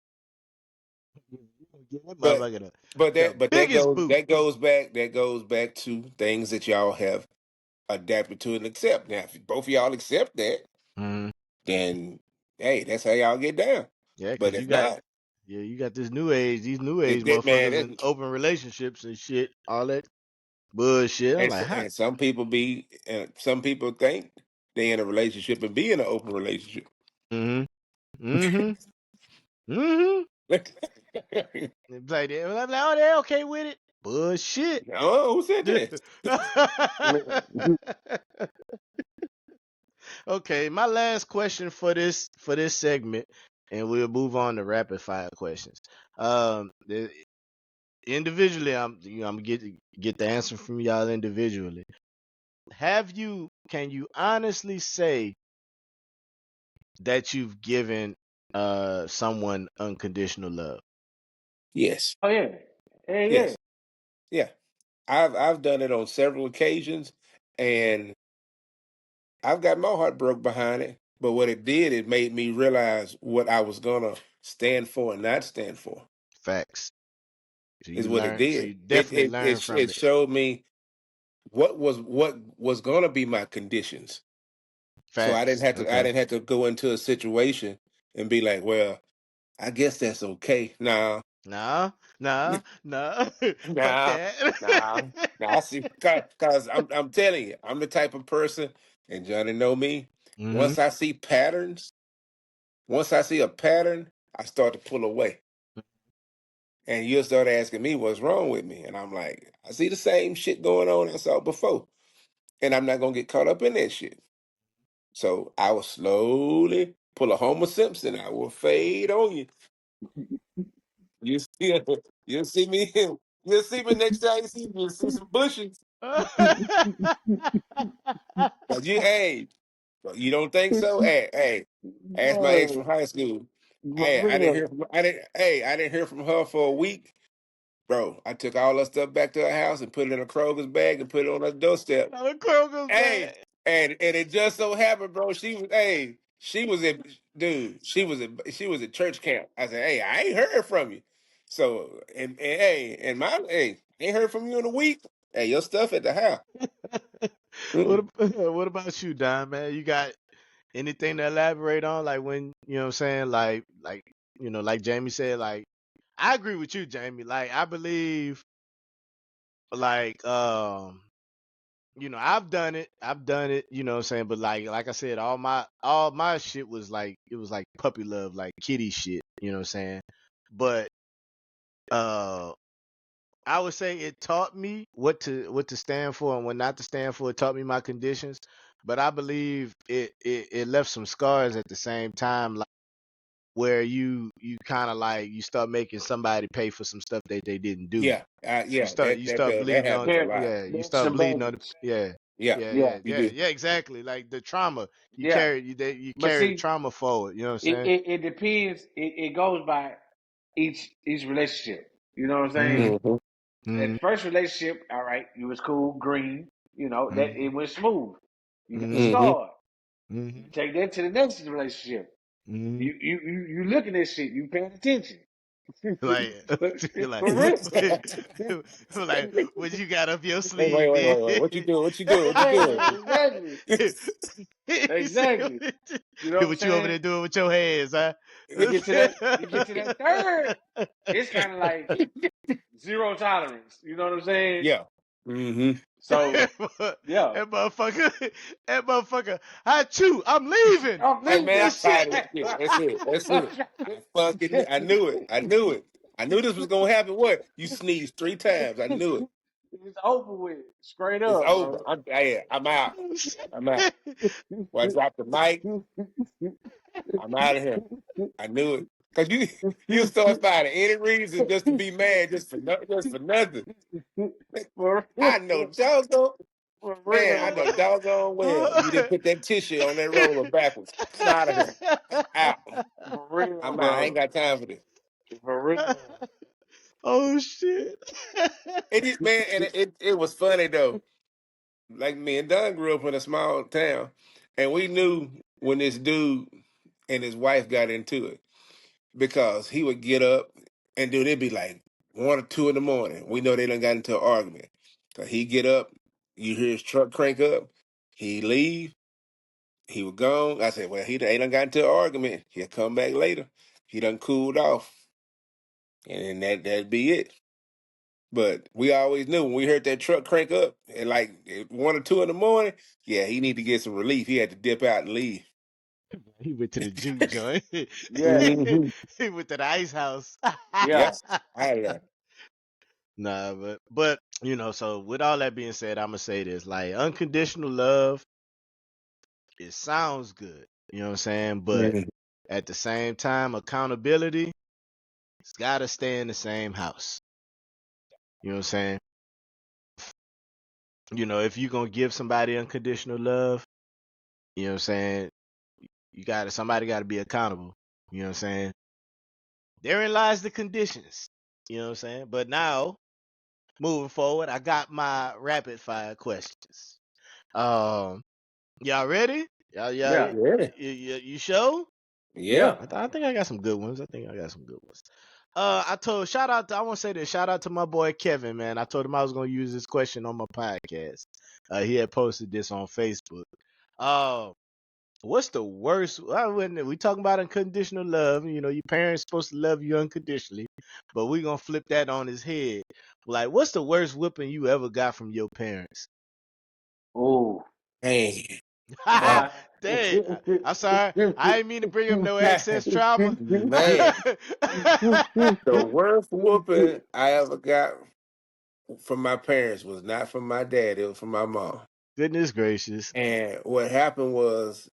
Give that But motherfucker but the that but that biggest goes boot. that goes back to things that y'all have adapted to and accept. Now, if both of y'all accept that, Mm-hmm. then hey, that's how y'all get down. Yeah, But cause you if got not, you got these new age man, motherfuckers in open relationships and shit, all that bullshit. I'm like, huh? and some people think they in a relationship and be in an open relationship. Mm-hmm. Mm-hmm. Mm-hmm. It's like, I'm like, oh, they okay with it. Bullshit. Oh, who said that? Okay, my last question for this segment, and we'll move on to rapid fire questions. Individually, I'm get the answer from y'all individually. Can you honestly say that you've given someone unconditional love? Yes, Oh yeah, hey yeah. yes, yeah. I've done it on several occasions, and I've got my heart broke behind it. But what it did, it made me realize what I was gonna stand for and not stand for. Facts. So Is you what it learn. So did. you It definitely it learn it, from it it. showed me what was gonna be my conditions. So Facts. I Okay. didn't have to go into a situation and be like, well, I guess that's okay. Nah, Nah, nah, nah. Fuck nah, nah, that. nah. I see, cause I'm telling you, I'm the type of person, and Johnny know me. Mm-hmm. Once I see patterns, once I see a pattern, I start to pull away, and you'll start asking me what's wrong with me, and I'm like, I see the same shit going on I saw before, and I'm not gonna get caught up in that shit. So I will slowly pull a Homer Simpson. I will fade on you. You see, you'll see me. You'll see me next time you see me. You'll see some bushes. Cause you, hey, you don't think so? Hey, ask my ex from Bro, high school. for Hey, I didn't real. hear from. I didn't hear from her for a week, bro. I took all her stuff back to her house and put it in a Kroger's bag and put it on her doorstep. Now the crow goes Hey, bad. and it just so happened, bro. She was in, dude. She was at church camp. I said, hey, I ain't heard from you. So and hey, and my hey, ain't heard from you in a week. Hey, your stuff at the house. What Mm-mm. what about you, Don, man? You got anything to elaborate on? Like when you know what I'm saying, like like Jamie said, like I agree with you, Jamie. Like I believe like I've done it. You know what I'm saying? But like I said, all my shit was like it was like puppy love, like kitty shit, you know what I'm saying? But uh I would say it taught me what to stand for and what not to stand for. It taught me my conditions. But I believe it left some scars at the same time, like where you kind of like you start making somebody pay for some stuff that they didn't do. Yeah, You yeah. start you start That bleeding on happens a There, lot. you that's start some bleeding on the baggage. yeah. Yeah, Yeah, Yeah, yeah, you yeah, do. yeah, exactly. Like the trauma yeah. you But carry the see, trauma forward. You know what I'm it, saying? it, it depends. It goes by each relationship. You know what I'm saying? Mm-hmm. Mm-hmm. At Mm-hmm. the first relationship, all right, you was cool, green. You know that it went smooth. You got Mm-hmm. Mm-hmm. scarred. You Mm-hmm. take that to the next relationship. Mm-hmm. You looking at shit. You paying attention. Like, like, For real. like, what you got up your Wait, sleeve, man? wait. What you doing? What you doing? What you doing? Hey, exactly, He said, exactly. You know what I'm what you over saying? there doing with your hands, huh? You get to that third, it's kind of like zero tolerance. You know what I'm saying? Yeah. Mm-hmm. So that yeah, motherfucker, that motherfucker, I chew, I'm leaving. I'm Hey man, leaving. I'm This shit. tired of this shit. That's it. That's it. I knew it. I knew it. I knew this was gonna happen. What? You sneezed 3 times. I knew it. It's over with, straight It's up, over. bro. I'm out. I'm out. Well, I dropped the mic. I'm out of here. I knew it. Cause you start finding any reason just to be mad, just for nothing. For I know real. doggone For man, I real. know doggone well you didn't put that tissue on that roller backwards. Get out of here. Out. For real, I ain't bro. got time for this. For real. Oh shit. It is man, and it was funny though. Like me and Don grew up in a small town, and we knew when this dude and his wife got into it because he would get up and dude, it'd be like 1 or 2 in the morning. We know they done got into an argument. So he get up, you hear his truck crank up, he leave, he was gone. I said, well, they done got into an argument. He'll come back later. He done cooled off, and then that'd be it. But we always knew when we heard that truck crank up at like 1 or 2 in the morning, yeah, he need to get some relief. He had to dip out and leave. He went to the juke joint. He Yeah. Hmm. went to the ice house. Yeah. Yes, I know. Nah, but so with all that being said, I'm gonna say this: like unconditional love, it sounds good. You know what I'm saying? But Mhm. at the same time, accountability, it's gotta stay in the same house. You know what I'm saying? If you're gonna give somebody unconditional love, you know what I'm saying, somebody gotta be accountable. You know what I'm saying? Therein lies the conditions. You know what I'm saying? But now, moving forward, I got my rapid fire questions. Um, y'all ready? Y'all, Yeah. Yeah, you show? yeah. Yeah. I think I got some good ones. I think I got some good ones. I want to say this. Shout out to my boy Kevin, man. I told him I was gonna use this question on my podcast. He had posted this on Facebook. Uh, what's the worst? We talking about unconditional love. Your parents supposed to love you unconditionally, but we gonna flip that on his head. Like, what's the worst whipping you ever got from your parents? Oh. Hey, uh, Uh, Dang, I'm sorry. I ain't mean to bring up no excess trauma. man, the worst whooping I ever got from my parents was not from my dad; it was from my mom. Goodness gracious. And what happened was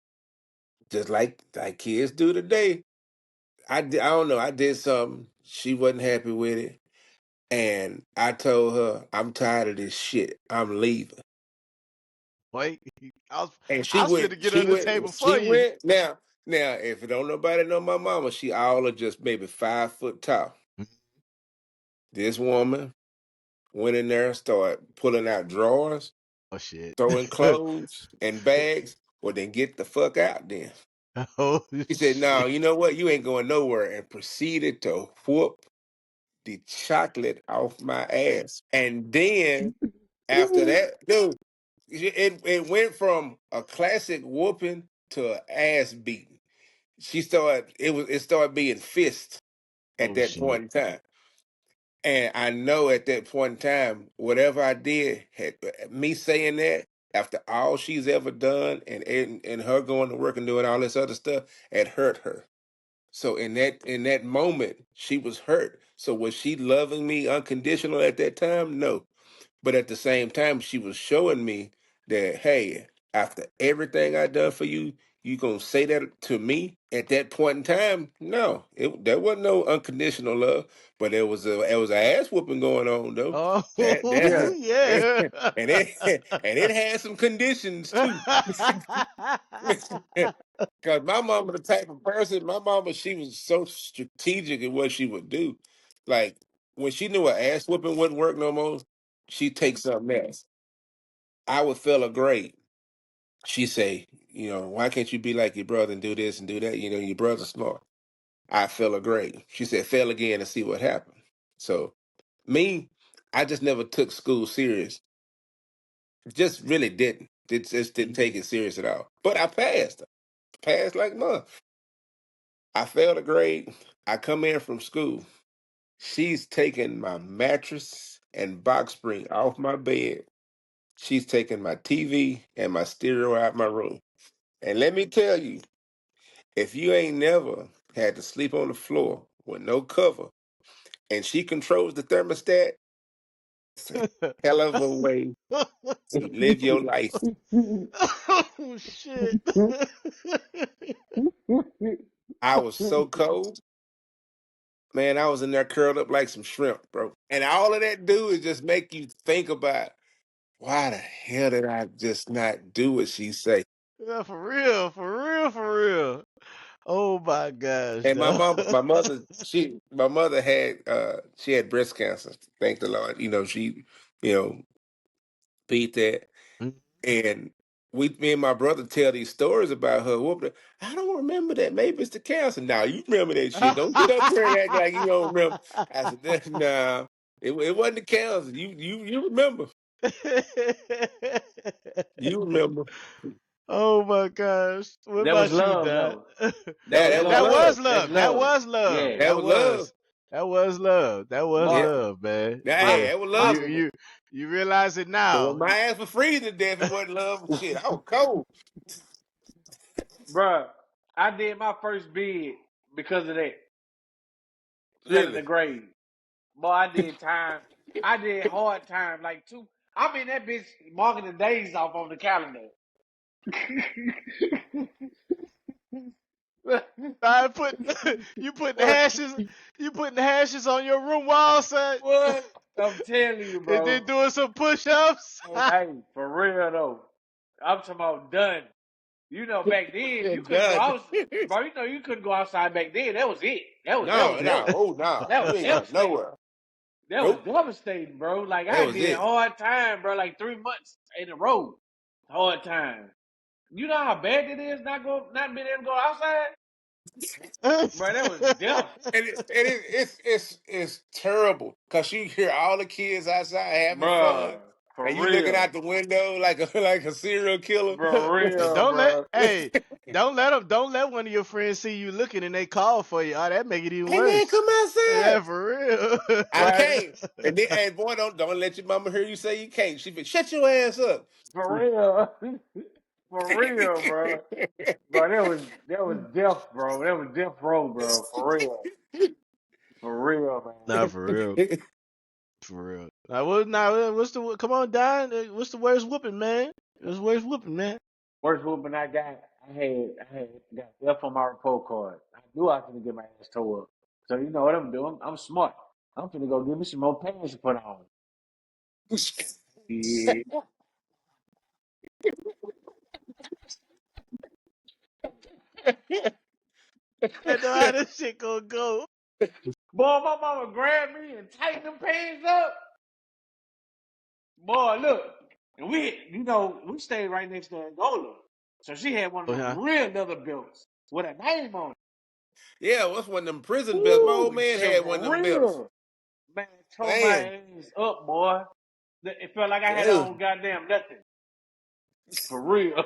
just like kids do today. I don't know. I did something. She wasn't happy with it, and I told her I'm tired of this shit. I'm leaving. Wait, And I was finna get under the table for she you. went. Now, if don't nobody know my mama, she all of just maybe 5 foot tall. This woman went in there, started pulling out drawers, Oh shit. throwing clothes and bags. Well, then get the fuck out then. Oh He said, no, shit. you know what? You ain't going nowhere. And proceeded to whoop the chocolate off my ass. And then after that, dude, it went from a classic whooping to an ass beating. It started being fists at Oh that shit. point in time. And I know at that point in time, whatever I did, had me saying that after all she's ever done and her going to work and doing all this other stuff, it hurt her. So in that moment, she was hurt. So was she loving me unconditional at that time? No. But at the same time, she was showing me that, hey, after everything I done for you, you gonna say that to me at that point in time? No, there wasn't no unconditional love, but there was a ass whooping going on though. Oh That yeah. and it and it had some conditions too. Cause my mama the type of person, my mama, she was so strategic in what she would do. Like when she knew an ass whooping wouldn't work no more, she'd take something else. I would feel a grade. She say, why can't you be like your brother and do this and do that? Your brother's smart. I feel a grade. She said, fail again and see what happened. So me, I just never took school serious. Just really didn't. It just didn't take it serious at all. But I passed. Passed like mom. I failed a grade. I come in from school. She's taking my mattress and box spring off my bed. She's taking my TV and my stereo out my room. And let me tell you, if you ain't never had to sleep on the floor with no cover and she controls the thermostat, it's a hell of a way to live your life. Oh shit. I was so cold. Man, I was in there curled up like some shrimp, bro. And all of that do is just make you think about why the hell did I just not do what she say? Yeah, for real, for real, for real. Oh my gosh, And dog. my mother had she had breast cancer. Thank the Lord. She, you know, beat that. And me and my brother tell these stories about her whooping. I don't remember that. Maybe it's the cancer. Now you remember that shit. Don't get up here and act like you don't remember. I said, nah, it wasn't the cancer. You remember. You remember. Oh my gosh. What That was about you, love Doc? though. That Yeah, was that was That love. love. was That's love. That love. was love. Yeah. That was love. That was love. That was Yeah. My love, man. my Hey, Yeah. that was my love. You realize it But when now. my ass was freezing to death, it wasn't love and shit. I was cold. bruh, I did my first bid because of that. Fell in the Really. grave. Boy, I did time. I did hard time, like two. I mean, that bitch marking the days off on the calendar. I put you putting the What? hashes on your room wall, son, What? I'm telling you, and bro. then doing some push-ups. Hey, for real though. I'm talking about done. Back then you couldn't go Done. out, bro. You couldn't go outside back then. That was it. That was No, no. it. Oh, no. That You was ain't going devastating. nowhere. That was Nope. devastating, bro. Like That I was did it. hard time, bro. Like 3 months in a row, hard time. You know how bad it is not being able to go outside, bro. That was death, It's terrible because you hear all the kids outside having fun, bro. For and you looking real, out the window like a like a serial killer. for real, don't let bro. hey, don't let one of your friends see you looking and they call for you. Oh, that make it even Hey man, worse. come outside. Yeah, for real. I Right, can't. And boy, don't let your mama hear you say you can't. She be shut your ass up. for real, for real, bro. Bro, that was death, bro. That was death row, bro. For real, man. Nah, for real. For real. What's the come on, Don? What's the worst whooping, man? What's the worst whooping, man? Worst whooping I got, I had got F on my report card. I knew I was gonna get my ass tore up. So you know what I'm doing? I'm smart. I'm finna go get me some more pants to put on. Yeah. I know how this shit gonna go. Boy, my mama grabbed me and tightened them pants up. Boy, look. And we stayed right next to Angola. So she had one of Oh, them yeah. real leather belts with a name on it. Yeah, what's one of them prison belts? My old Ooh, man shit had one of for them belts. real. Man, tore my Man, ass up, boy. It felt like I had ugh. on goddamn nothing. For real.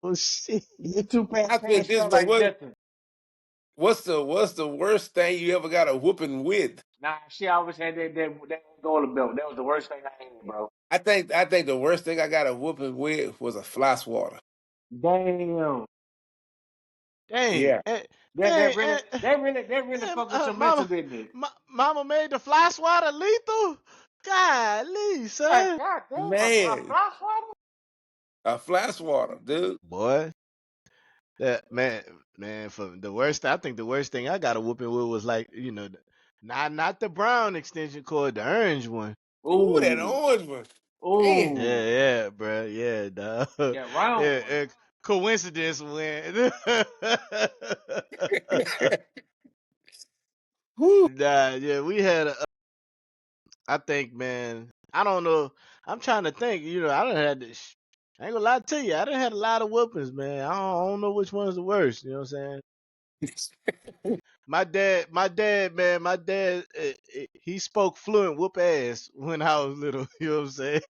Oh shit. The two I put it pants this felt way: like nothing. what's the worst thing you ever got a whooping with? Nah, she always had that Angola belt. That was the worst thing I had, bro. I think the worst thing I got a whooping with was a fly swatter. Damn. Dang. Yeah, That Dang. that really that really that really Damn, fucked with your mental, mama, didn't it? mama made the fly swatter lethal. Golly, Like, son. god damn, a man, fly swatter? a fly swatter, dude. Boy, that man, for the worst, I think the worst thing I got a whooping with was like, not the brown extension cord, the orange one. Ooh, that Ooh. orange one. Man. Ooh. Yeah, bro. Yeah, dog. That round one. Coincidence when. Woo. Nah, yeah, we had I think, man, I don't know. I'm trying to think. I done had this. I ain't gonna lie to you. I done had a lot of whoopings, man. I don't know which one's the worst. You know what I'm saying? Man, he spoke fluent whoop ass when I was little. You know what I'm saying?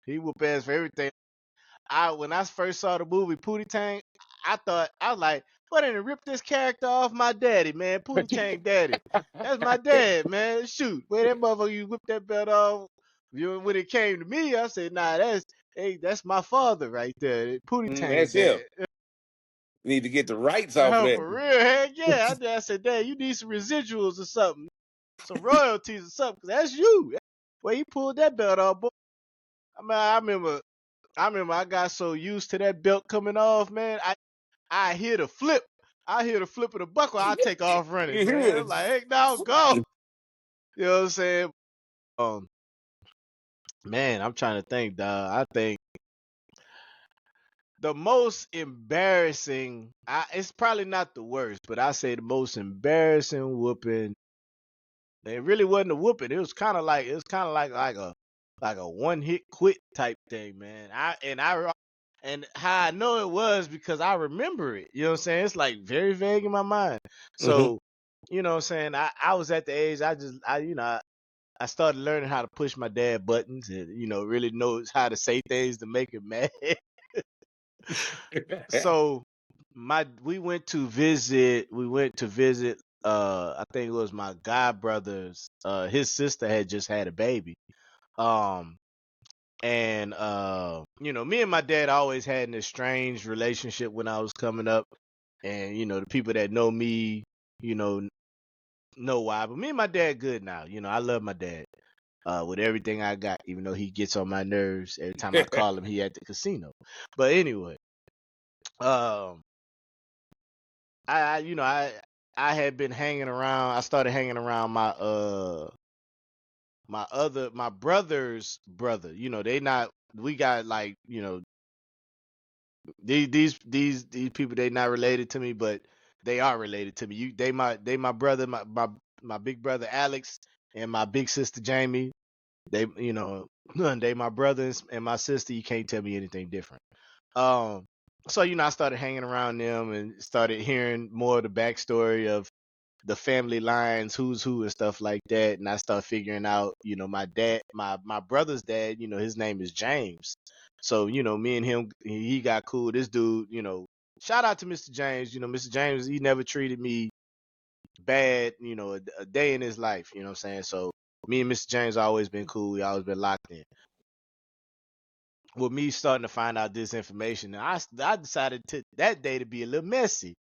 He whoop ass for everything. When I first saw the movie Pootie Tang, I was like, what did rip this character off my daddy, man? Pootie Tang daddy. That's my dad, man. Shoot. Where that motherfucker you whip that belt off. When it came to me, I said, nah, that's my father right there. Pootie Tang That's him. dad. Need to get the rights off of Oh, that. for real, heck yeah. I said, Dad, you need some residuals or something, some royalties or something, 'cause that's you. Well, he pulled that belt off, boy. I remember I got so used to that belt coming off, man. I hit a flip. I hear the flip of the buckle, I take off running, You man. hear I'm like, hey, now go. You know what I'm saying? Um, man, I'm trying to think, dog. I think the most embarrassing, it's probably not the worst, but I say the most embarrassing whooping. It really wasn't a whooping. It was kind of like a one hit quit type thing, man. And how I know it was because I remember it. You know what I'm saying? It's like very vague in my mind. it? So, you know what I'm saying? I was at the age I started learning how to push my dad buttons and really knows how to say things to make him mad. So we went to visit I think it was my god brother's his sister had just had a baby. Um and me and my dad always had an estranged relationship when I was coming up. And the people that know me, you know why. But me and my dad good now. I love my dad. With everything I got, even though he gets on my nerves every time I call him, he at the casino. But anyway, um, I had been hanging around. I started hanging around my brother's brother. They not we got like these people, they not related to me, but they are related to me. They my brother, my big brother Alex and my big sister Jamie. They they my brothers and my sister. You can't tell me anything different. Um, so I started hanging around them and started hearing more of the backstory of the family lines, who's who and stuff like that. And I started figuring out, my dad, my brother's dad, his name is James. So, me and him, he got cool. This dude, shout out to Mr. James. Mr. James, he never treated me bad, a day in his life, you know what I'm saying? So me and Mr. James always been cool. We always been locked in. With me starting to find out this information, I decided that day to be a little messy.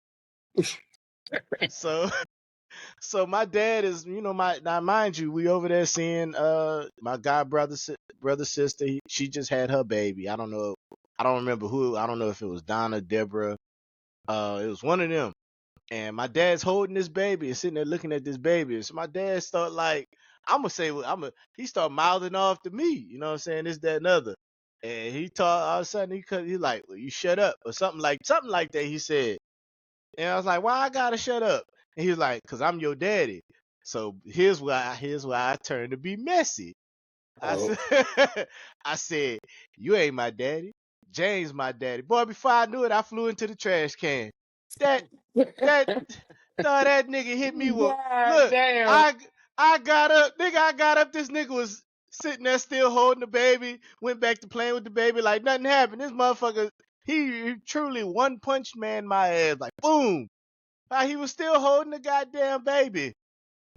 So so my dad is, my now mind you, we over there seeing my god brother sister. She just had her baby. I don't know. I don't remember who. I don't know if it was Donna, Deborah. It was one of them. And my dad's holding this baby and sitting there looking at this baby. And so my dad start like, I'm gonna say, he start mouthing off to me. You know what I'm saying? This, that, and other. And he taught all of a sudden he like, well, you shut up or something like that. He said. And I was like, why I gotta shut up? And he was like, cause I'm your daddy. So here's why I turned to be messy. I Oh. said, I said, you ain't my daddy. James my daddy. Boy, before I knew it, I flew into the trash can. That that that nigga hit me with God look, damn. I got up, nigga, I got up, this nigga was sitting there still holding the baby, went back to playing with the baby like nothing happened. This motherfucker, he truly one punch man my ass, like boom. He was still holding the goddamn baby.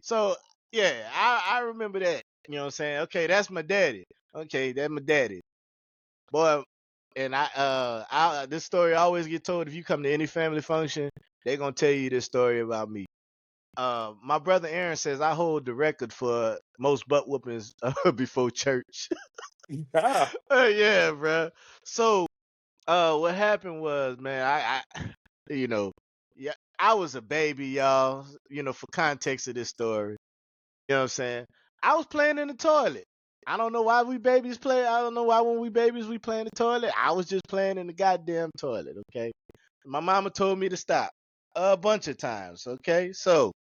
So yeah, I remember that. You know what I'm saying? Okay, that's my daddy. Okay, that's my daddy. Boy, and I this story I always get told if you come to any family function, they're gonna tell you this story about me. My brother Aaron says I hold the record for most butt whoopings before church. Ah. Yeah, bro. So, what happened was, man, you know, yeah, I was a baby, y'all. For context of this story, you know what I'm saying? I was playing in the toilet. I don't know why we babies play. I don't know why when we babies we play in the toilet. I was just playing in the goddamn toilet. Okay. My mama told me to stop a bunch of times. Okay, so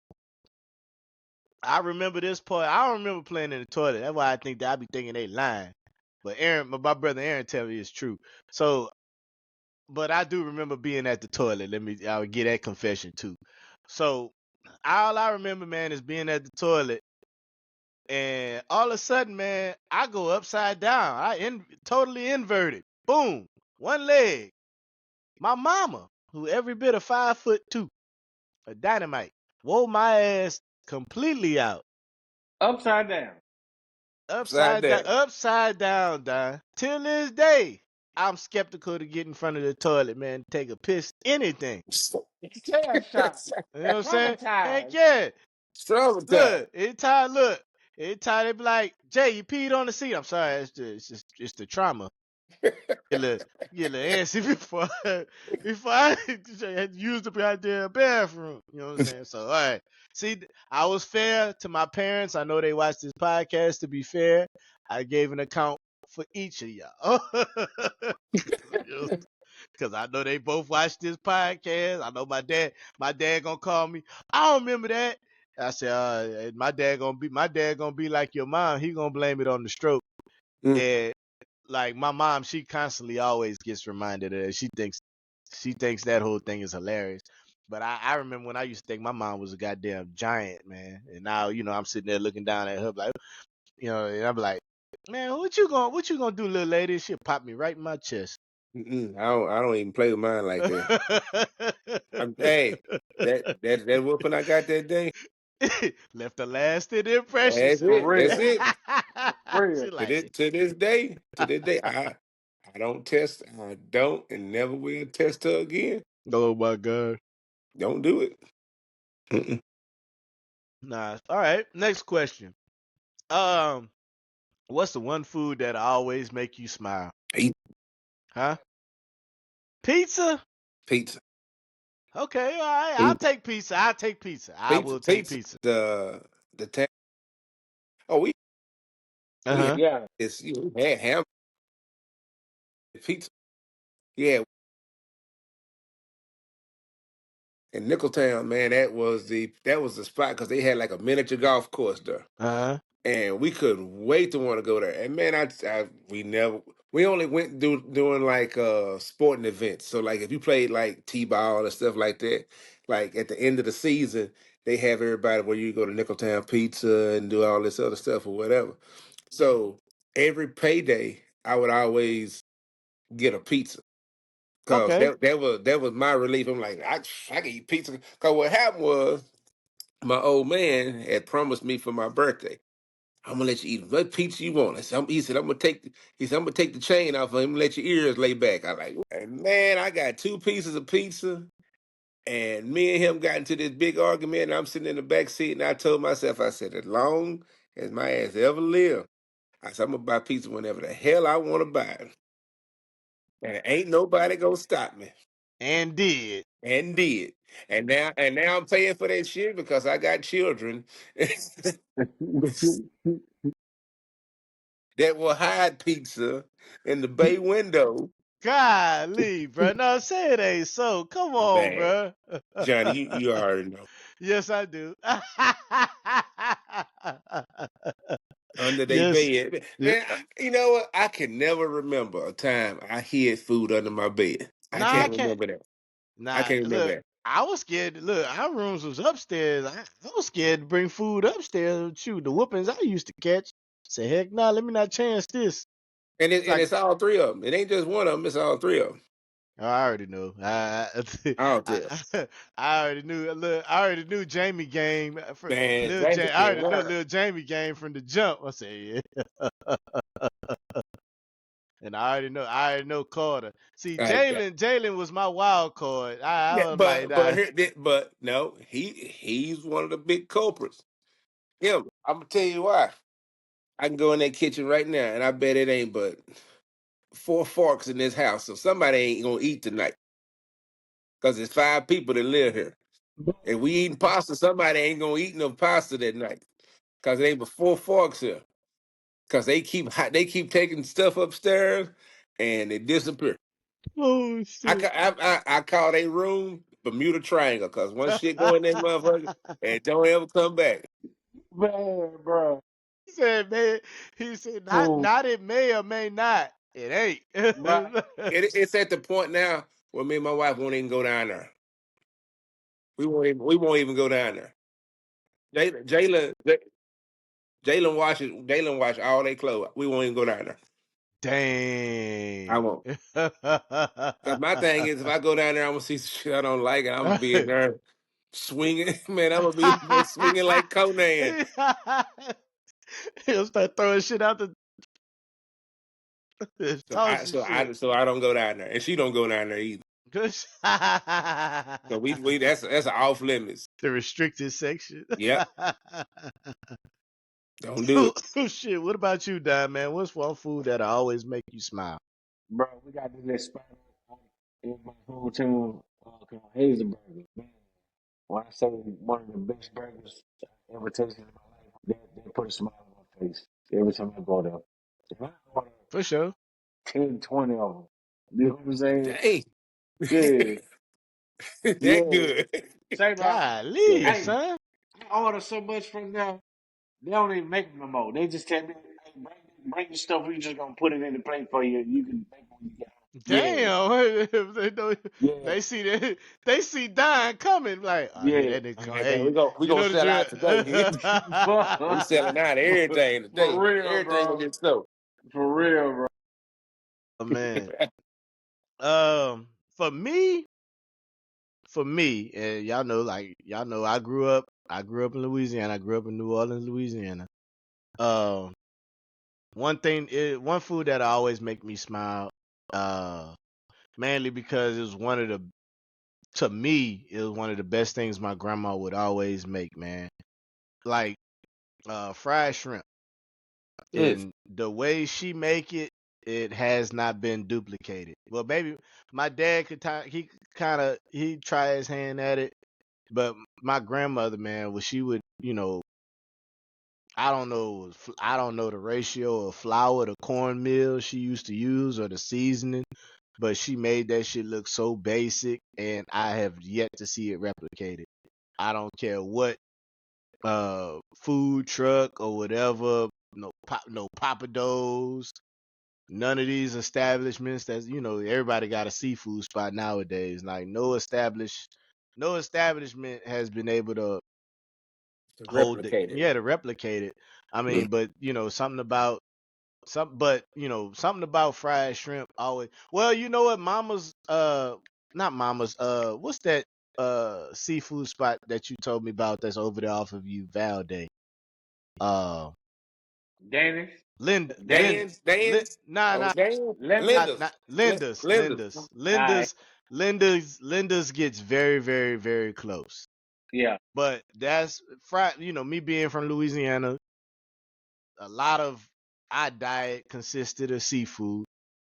I remember this part. I don't remember playing in the toilet. That's why I think that I be thinking they lying. But my brother Aaron tell me it's true. So, but I do remember being at the toilet. I would get that confession too. So, all I remember, man, is being at the toilet, and all of a sudden, man, I go upside down. Totally inverted. Boom, one leg. My mama, who every bit of 5'2", a dynamite, wore my ass completely out. Upside down. Upside Upside down, down. upside down, Don. Till this day, I'm skeptical to get in front of the toilet, man. Take a piss, anything. Tail shot. You know what I'm saying? Heck Traumatized. yeah. Traumatized. Look, anytime they be like, Jay, you peed on the seat. I'm sorry, it's the trauma. Get a little antsy before I use the goddamn bathroom. You know what I'm saying? So all right. See, I was fair to my parents. I know they watch this podcast. To be fair, I gave an account for each of y'all. Cause I know they both watch this podcast. I know my dad gonna call me. I don't remember that. I said, my dad gonna be like your mom. He gonna blame it on the stroke. Mm, And like my mom, she constantly always gets reminded of it. She thinks that whole thing is hilarious. But I remember when I used to think my mom was a goddamn giant, man. And now, I'm sitting there looking down at her like, and I'm like, man, what you gonna do, little lady? She'll pop me right in my chest. I don't even play with mine like that. Hey, that whooping I got that day. Left a lasting impression. That's For it. That's real. it. For real. She To like, this to this day, I don't test. I don't and never will test her again. oh my god. Don't do it. Mm-mm. Nah. All right. Next question. Um, what's the one food that always make you smile? Eat Huh? Pizza? pizza. Okay, all right. I'll Pizza. take pizza. I'll take pizza. I Pizza. will take Pizza. pizza. The ta- oh Uh we had huh. Yeah. this we had ham pizza. Yeah, in Nickeltown, man, that was the spot because they had like a miniature golf course there. Uh huh. And we couldn't wait to want to go there. And man, we only went doing like sporting events. So like if you played like t-ball and stuff like that, like at the end of the season, they have everybody where you go to Nickeltown Pizza and do all this other stuff or whatever. So every payday, I would always get a pizza. Cause Okay. that was my relief. I'm like, I can eat pizza. Cause what happened was my old man had promised me for my birthday. I'm gonna let you eat what pizza you want. He said, I'm gonna take the chain off of him and let your ears lay back. I like, and man, I got two pieces of pizza, and me and him got into this big argument, and I'm sitting in the back seat, and I told myself, I said, as long as my ass ever live, I said, I'm gonna buy pizza whenever the hell I want to buy it. And ain't nobody gonna stop me. And did. And did. And now I'm paying for that shit because I got children that will hide pizza in the bay window. Golly, bro. No, say it ain't so. Come on, Man, bro. Johnny, you already know. Yes, I do. Under they yes. bed. Yeah. Man, you know what? I can never remember a time I hid food under my bed. I Nah, I can't can't. remember that. I Nah, can't remember look, that. I was scared. Look, our rooms was upstairs. I was scared to bring food upstairs. Shoot, the whoopings I used to catch. Say, heck, nah, let me not chance this. And It's like, it's all three of them. It ain't just one of them. It's all three of them. oh, I already know. All three of them. I already knew. Look, I already knew Jamie game. Man, Little Jamie I can already know learn. little Jamie game from the jump. I say, yeah. And I already know Carter. See, I got. Jalen was my wild card. I Yeah, was like, but nah. but no, he's one of the big culprits. Him, I'm gonna tell you why. I can go in that kitchen right now, and I bet it ain't but four forks in this house, so somebody ain't gonna eat tonight because there's five people that live here. If we eating pasta, somebody ain't gonna eat no pasta that night because it ain't but four forks here. Because they keep taking stuff upstairs and they disappear. Oh shit. I call a room Bermuda Triangle because one shit go in that motherfucker and don't ever come back. Man, bro. He said, man, he said, Fool. not it may or may not. It Right. ain't. It's at the point now where me and my wife won't even go down there. We won't even go down there. Jalen wash all their clothes. We won't even go down there. I Dang. won't. Cause my thing is, if I go down there, I'm gonna see some shit I don't like, and I'm gonna be in there swinging. Man, I'm gonna be in there swinging like Conan. He'll start throwing shit out So I tossing so shit. I so I don't go down there, and she don't go down there either. Good. So we that's off limits. The restricted section. Yep, don't do Oh, it. shit. What about you, Don, man? What's one food that always make you smile? bro, we got this spot in my hometown called Hazelburger. Man, when I say one of the best burgers I ever tasted in my life, they put a smile on my face every time I go there. If I order For sure. 10, 20 of them, you know what I'm saying? Dang, Yeah, that yeah. good. Say my, Golly, hey, son. I order so much from them, they don't even make them no more. They just tell me, hey, bring the stuff, we just gonna put it in the plate for you. You can make it when you get home. Damn. If they don't, Yeah, they see that they see Don coming. Like, oh, yeah, here yeah. that nigga All come. right, man, Hey, we you gonna know the sell out today. drill. We selling out everything For today. real, Everything gonna bro. get sold. For real, bro. Oh man. Um, for me, and y'all know, I grew up in Louisiana. I grew up in New Orleans, Louisiana. Um, one food that always make me smile. Uh, mainly because it was to me, it was one of the best things my grandma would always make, man. Like fried shrimp. Mm, And the way she make it, it has not been duplicated. Well, maybe my dad he kind of he try his hand at it, but my grandmother, man, she would, I don't know the ratio of flour to cornmeal she used to use or the seasoning, but she made that shit look so basic, and I have yet to see it replicated. I don't care what food truck or whatever, no Papados, none of these establishments that's, everybody got a seafood spot nowadays. Like no establishment has been able to replicated. to replicate it. I Mm. mean, but something about fried shrimp always. Well, you know what, Mama's not Mama's what's that seafood spot that you told me about that's over there off of you Valday? Uh Dennis, Linda Lin Dennis, Dan's, Lin Dan's, nah oh nah Dan, Linda. Linda's, not Linda's Linda's. Linda's Alright, Linda's Linda's gets very, very, very close. yeah, But that's fried, me being from Louisiana, a lot of our diet consisted of seafood,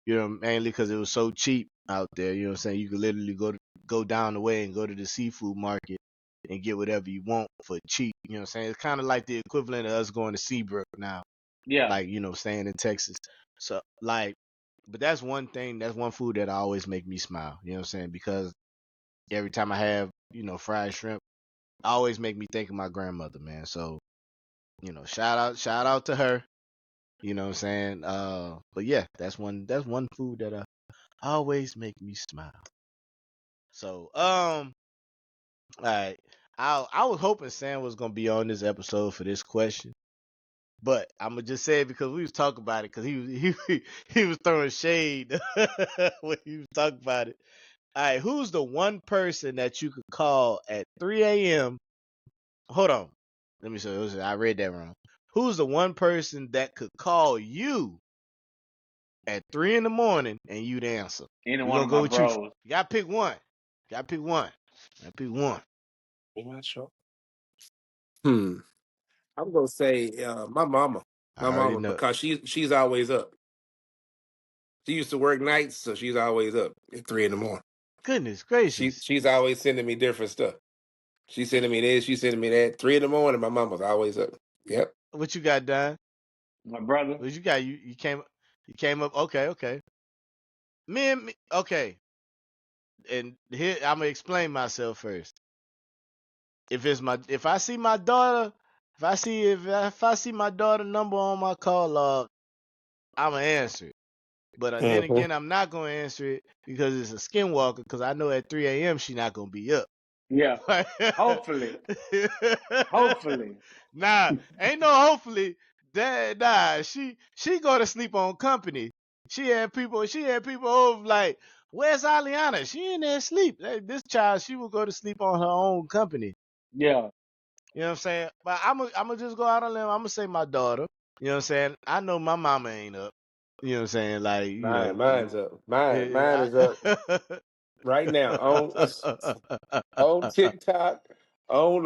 mainly because it was so cheap out there. You know what I'm saying? You could literally go down the way and go to the seafood market and get whatever you want for cheap. You know what I'm saying? It's kind of like the equivalent of us going to Seabrook now, yeah, like, staying in Texas. So, like, but that's one thing, that's one food that always make me smile. You know what I'm saying? Because every time I have, fried shrimp, always make me think of my grandmother, man. So, shout out to her. You know what I'm saying? But yeah, that's one food that always make me smile. So, all right. I was hoping Sam was gonna be on this episode for this question, but I'm gonna just say it because we was talking about it because he was throwing shade when he was talking about it. All right, who's the one person that you could call at 3 a.m.? Hold on, let me see. I read that wrong. Who's the one person that could call you at 3 in the morning and you'd answer? any We're one gonna of go my with you. bros. You gotta pick one. You gotta pick one. You gotta pick one. I'm not sure. Hmm. I'm gonna say my mama. I My already mama, know. because she's always up. She used to work nights, so she's always up at 3 in the morning. Goodness She gracious. she's always sending me different stuff. She's sending me this, she's sending me that. 3 in the morning, my mama's always up. Yep. What you got, Don? My brother. What you got? You came up. Okay, okay. Okay. And here I'm gonna explain myself first. If I see my daughter, if I see my daughter number on my call log, I'ma answer it. But then Mm-hmm. again, I'm not gonna answer it because it's a skinwalker. Because I know at 3 a.m. she not gonna be up. Yeah, hopefully, hopefully. Nah, ain't no hopefully. Nah, she go to sleep on company. She had people over like, where's Aliana? She in there asleep. This child, she will go to sleep on her own company. Yeah, You know what I'm saying? But I'm just go out on a limb. I'm gonna say my daughter. You know what I'm saying? I know my mama ain't up. You know what I'm saying? Like, Mine's up. Mine I, is up right now on TikTok, on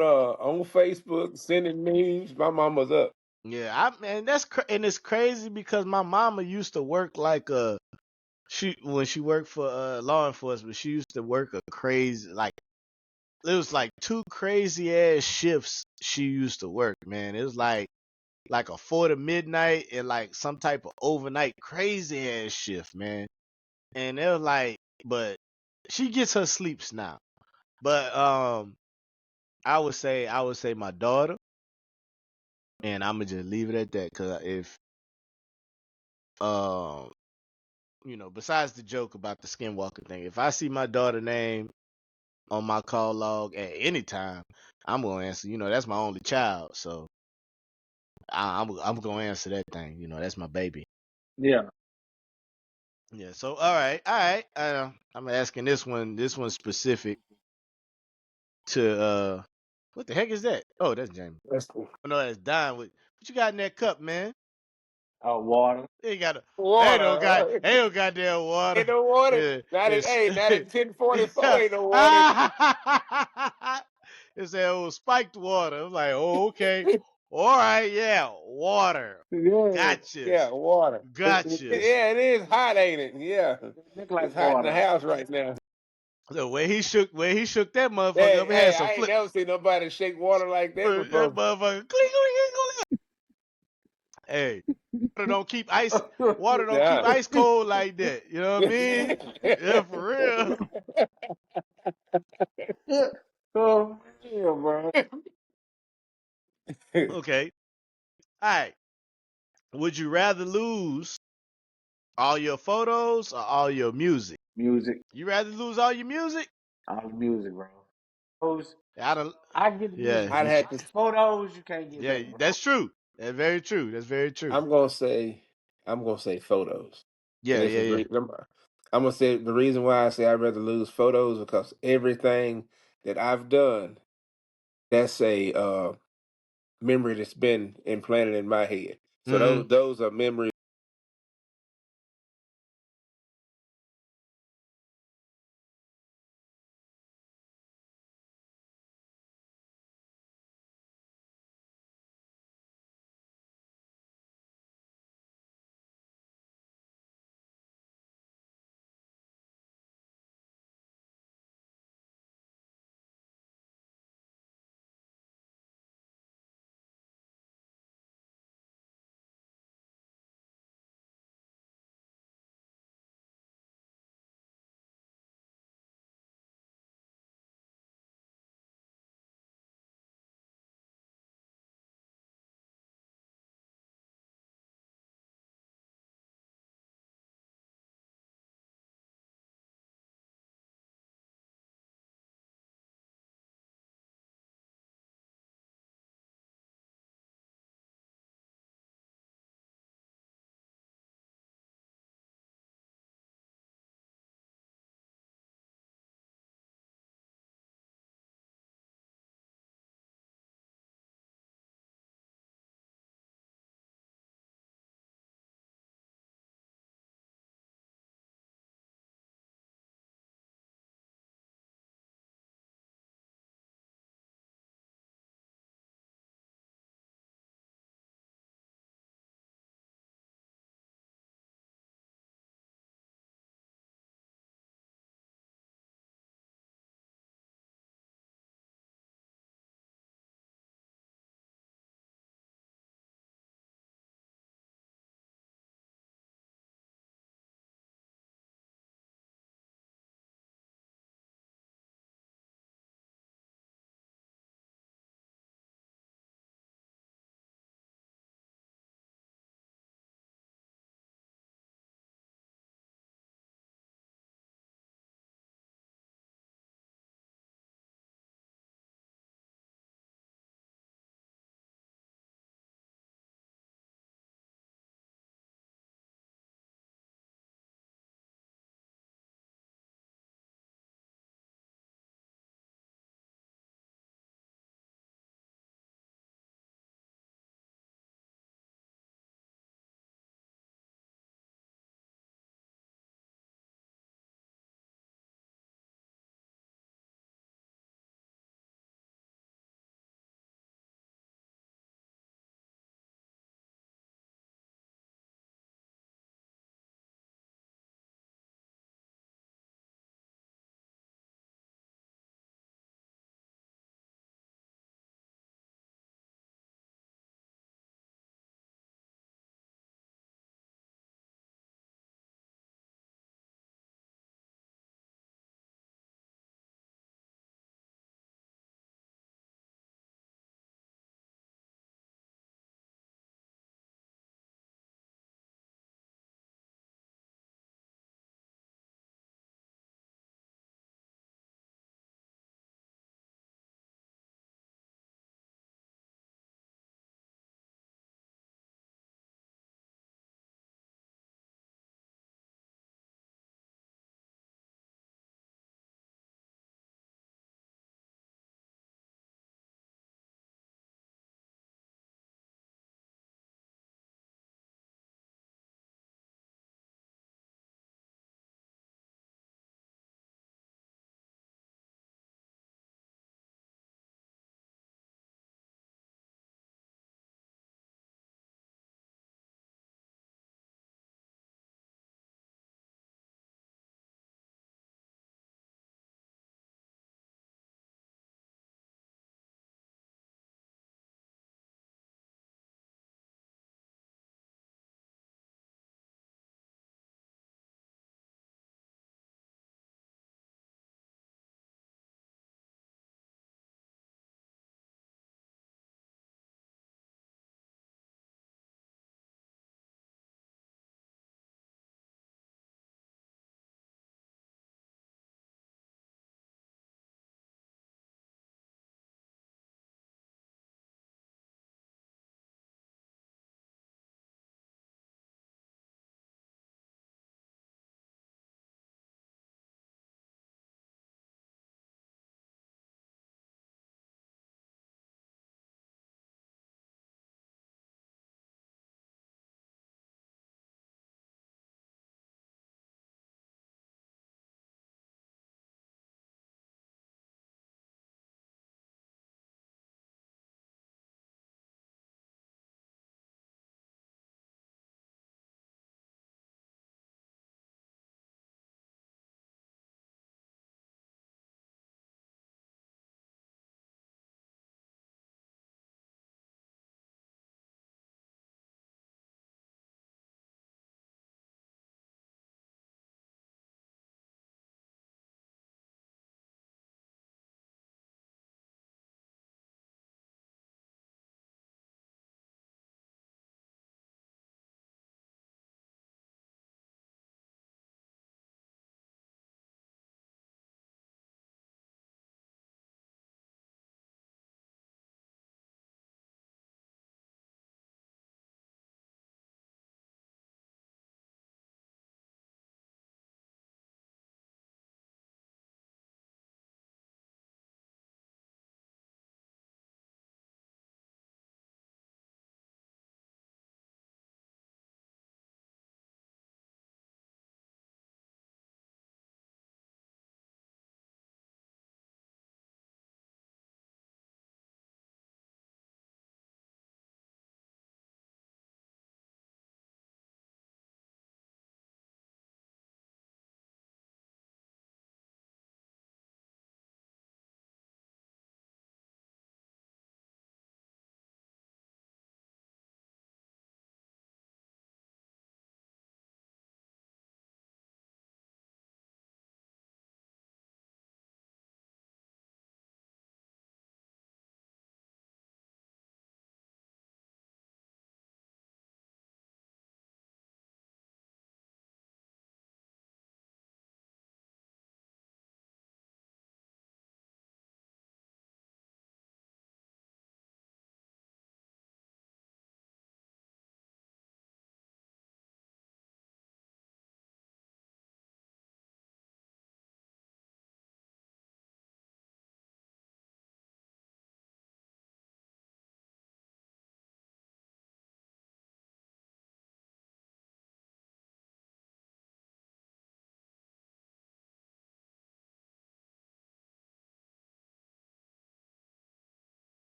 Facebook, sending memes. My mama's up. yeah, and it's crazy because my mama used to work like when she worked for law enforcement, she used to work a crazy like it was like two crazy ass shifts she used to work, man. It was like a 4 to midnight and like some type of overnight crazy ass shift, man. And it was like, but she gets her sleeps now. But I would say my daughter, and I'm gonna just leave it at that. Cause if um besides the joke about the skinwalker thing, if I see my daughter name on my call log at any time, I'm gonna answer. That's my only child, so I'm gonna answer that thing. That's my baby. Yeah. Yeah. So all right, all right. I'm asking this one. This one's specific to what the heck is that? Oh, that's Jamie. That's cool. Oh no, that's Don. What you got in that cup, man? Water. They ain't got a. Water. Ain't no goddamn water. Ain't no water. Yeah, Not at it's. hey, not at 10:44. Yeah. Ain't no water. It's that old spiked water. I'm like, oh, okay. All right, yeah, water. Yeah. Gotcha. Yeah, water. Gotcha. Yeah, it is hot, ain't it? Yeah, It look it's like hot in the water. house right now. The way he shook that motherfucker Hey, up, it had hey, some I ain't flip. never seen nobody shake water like that That before. motherfucker. Cling, cling, cling, cling. Hey, water don't keep ice. Water don't keep Yeah. ice cold like that. You know what I mean? Yeah, for real. Yeah. Oh, yeah, bro. Okay. All right. Would you rather lose all your photos or all your music? Music. You rather lose all your music? All the music, bro. Photos, I don't. I can get the Yeah, music I'd back. have to. Photos, you can't get yeah. back, bro. That's true. That's very true. That's very true. I'm gonna say. I'm gonna say photos, and Yeah, it's yeah, a. yeah. I'm gonna say the reason why I say I'd rather lose photos because everything that I've done, that's a memory that's been implanted in my head. So Mm-hmm. those are memories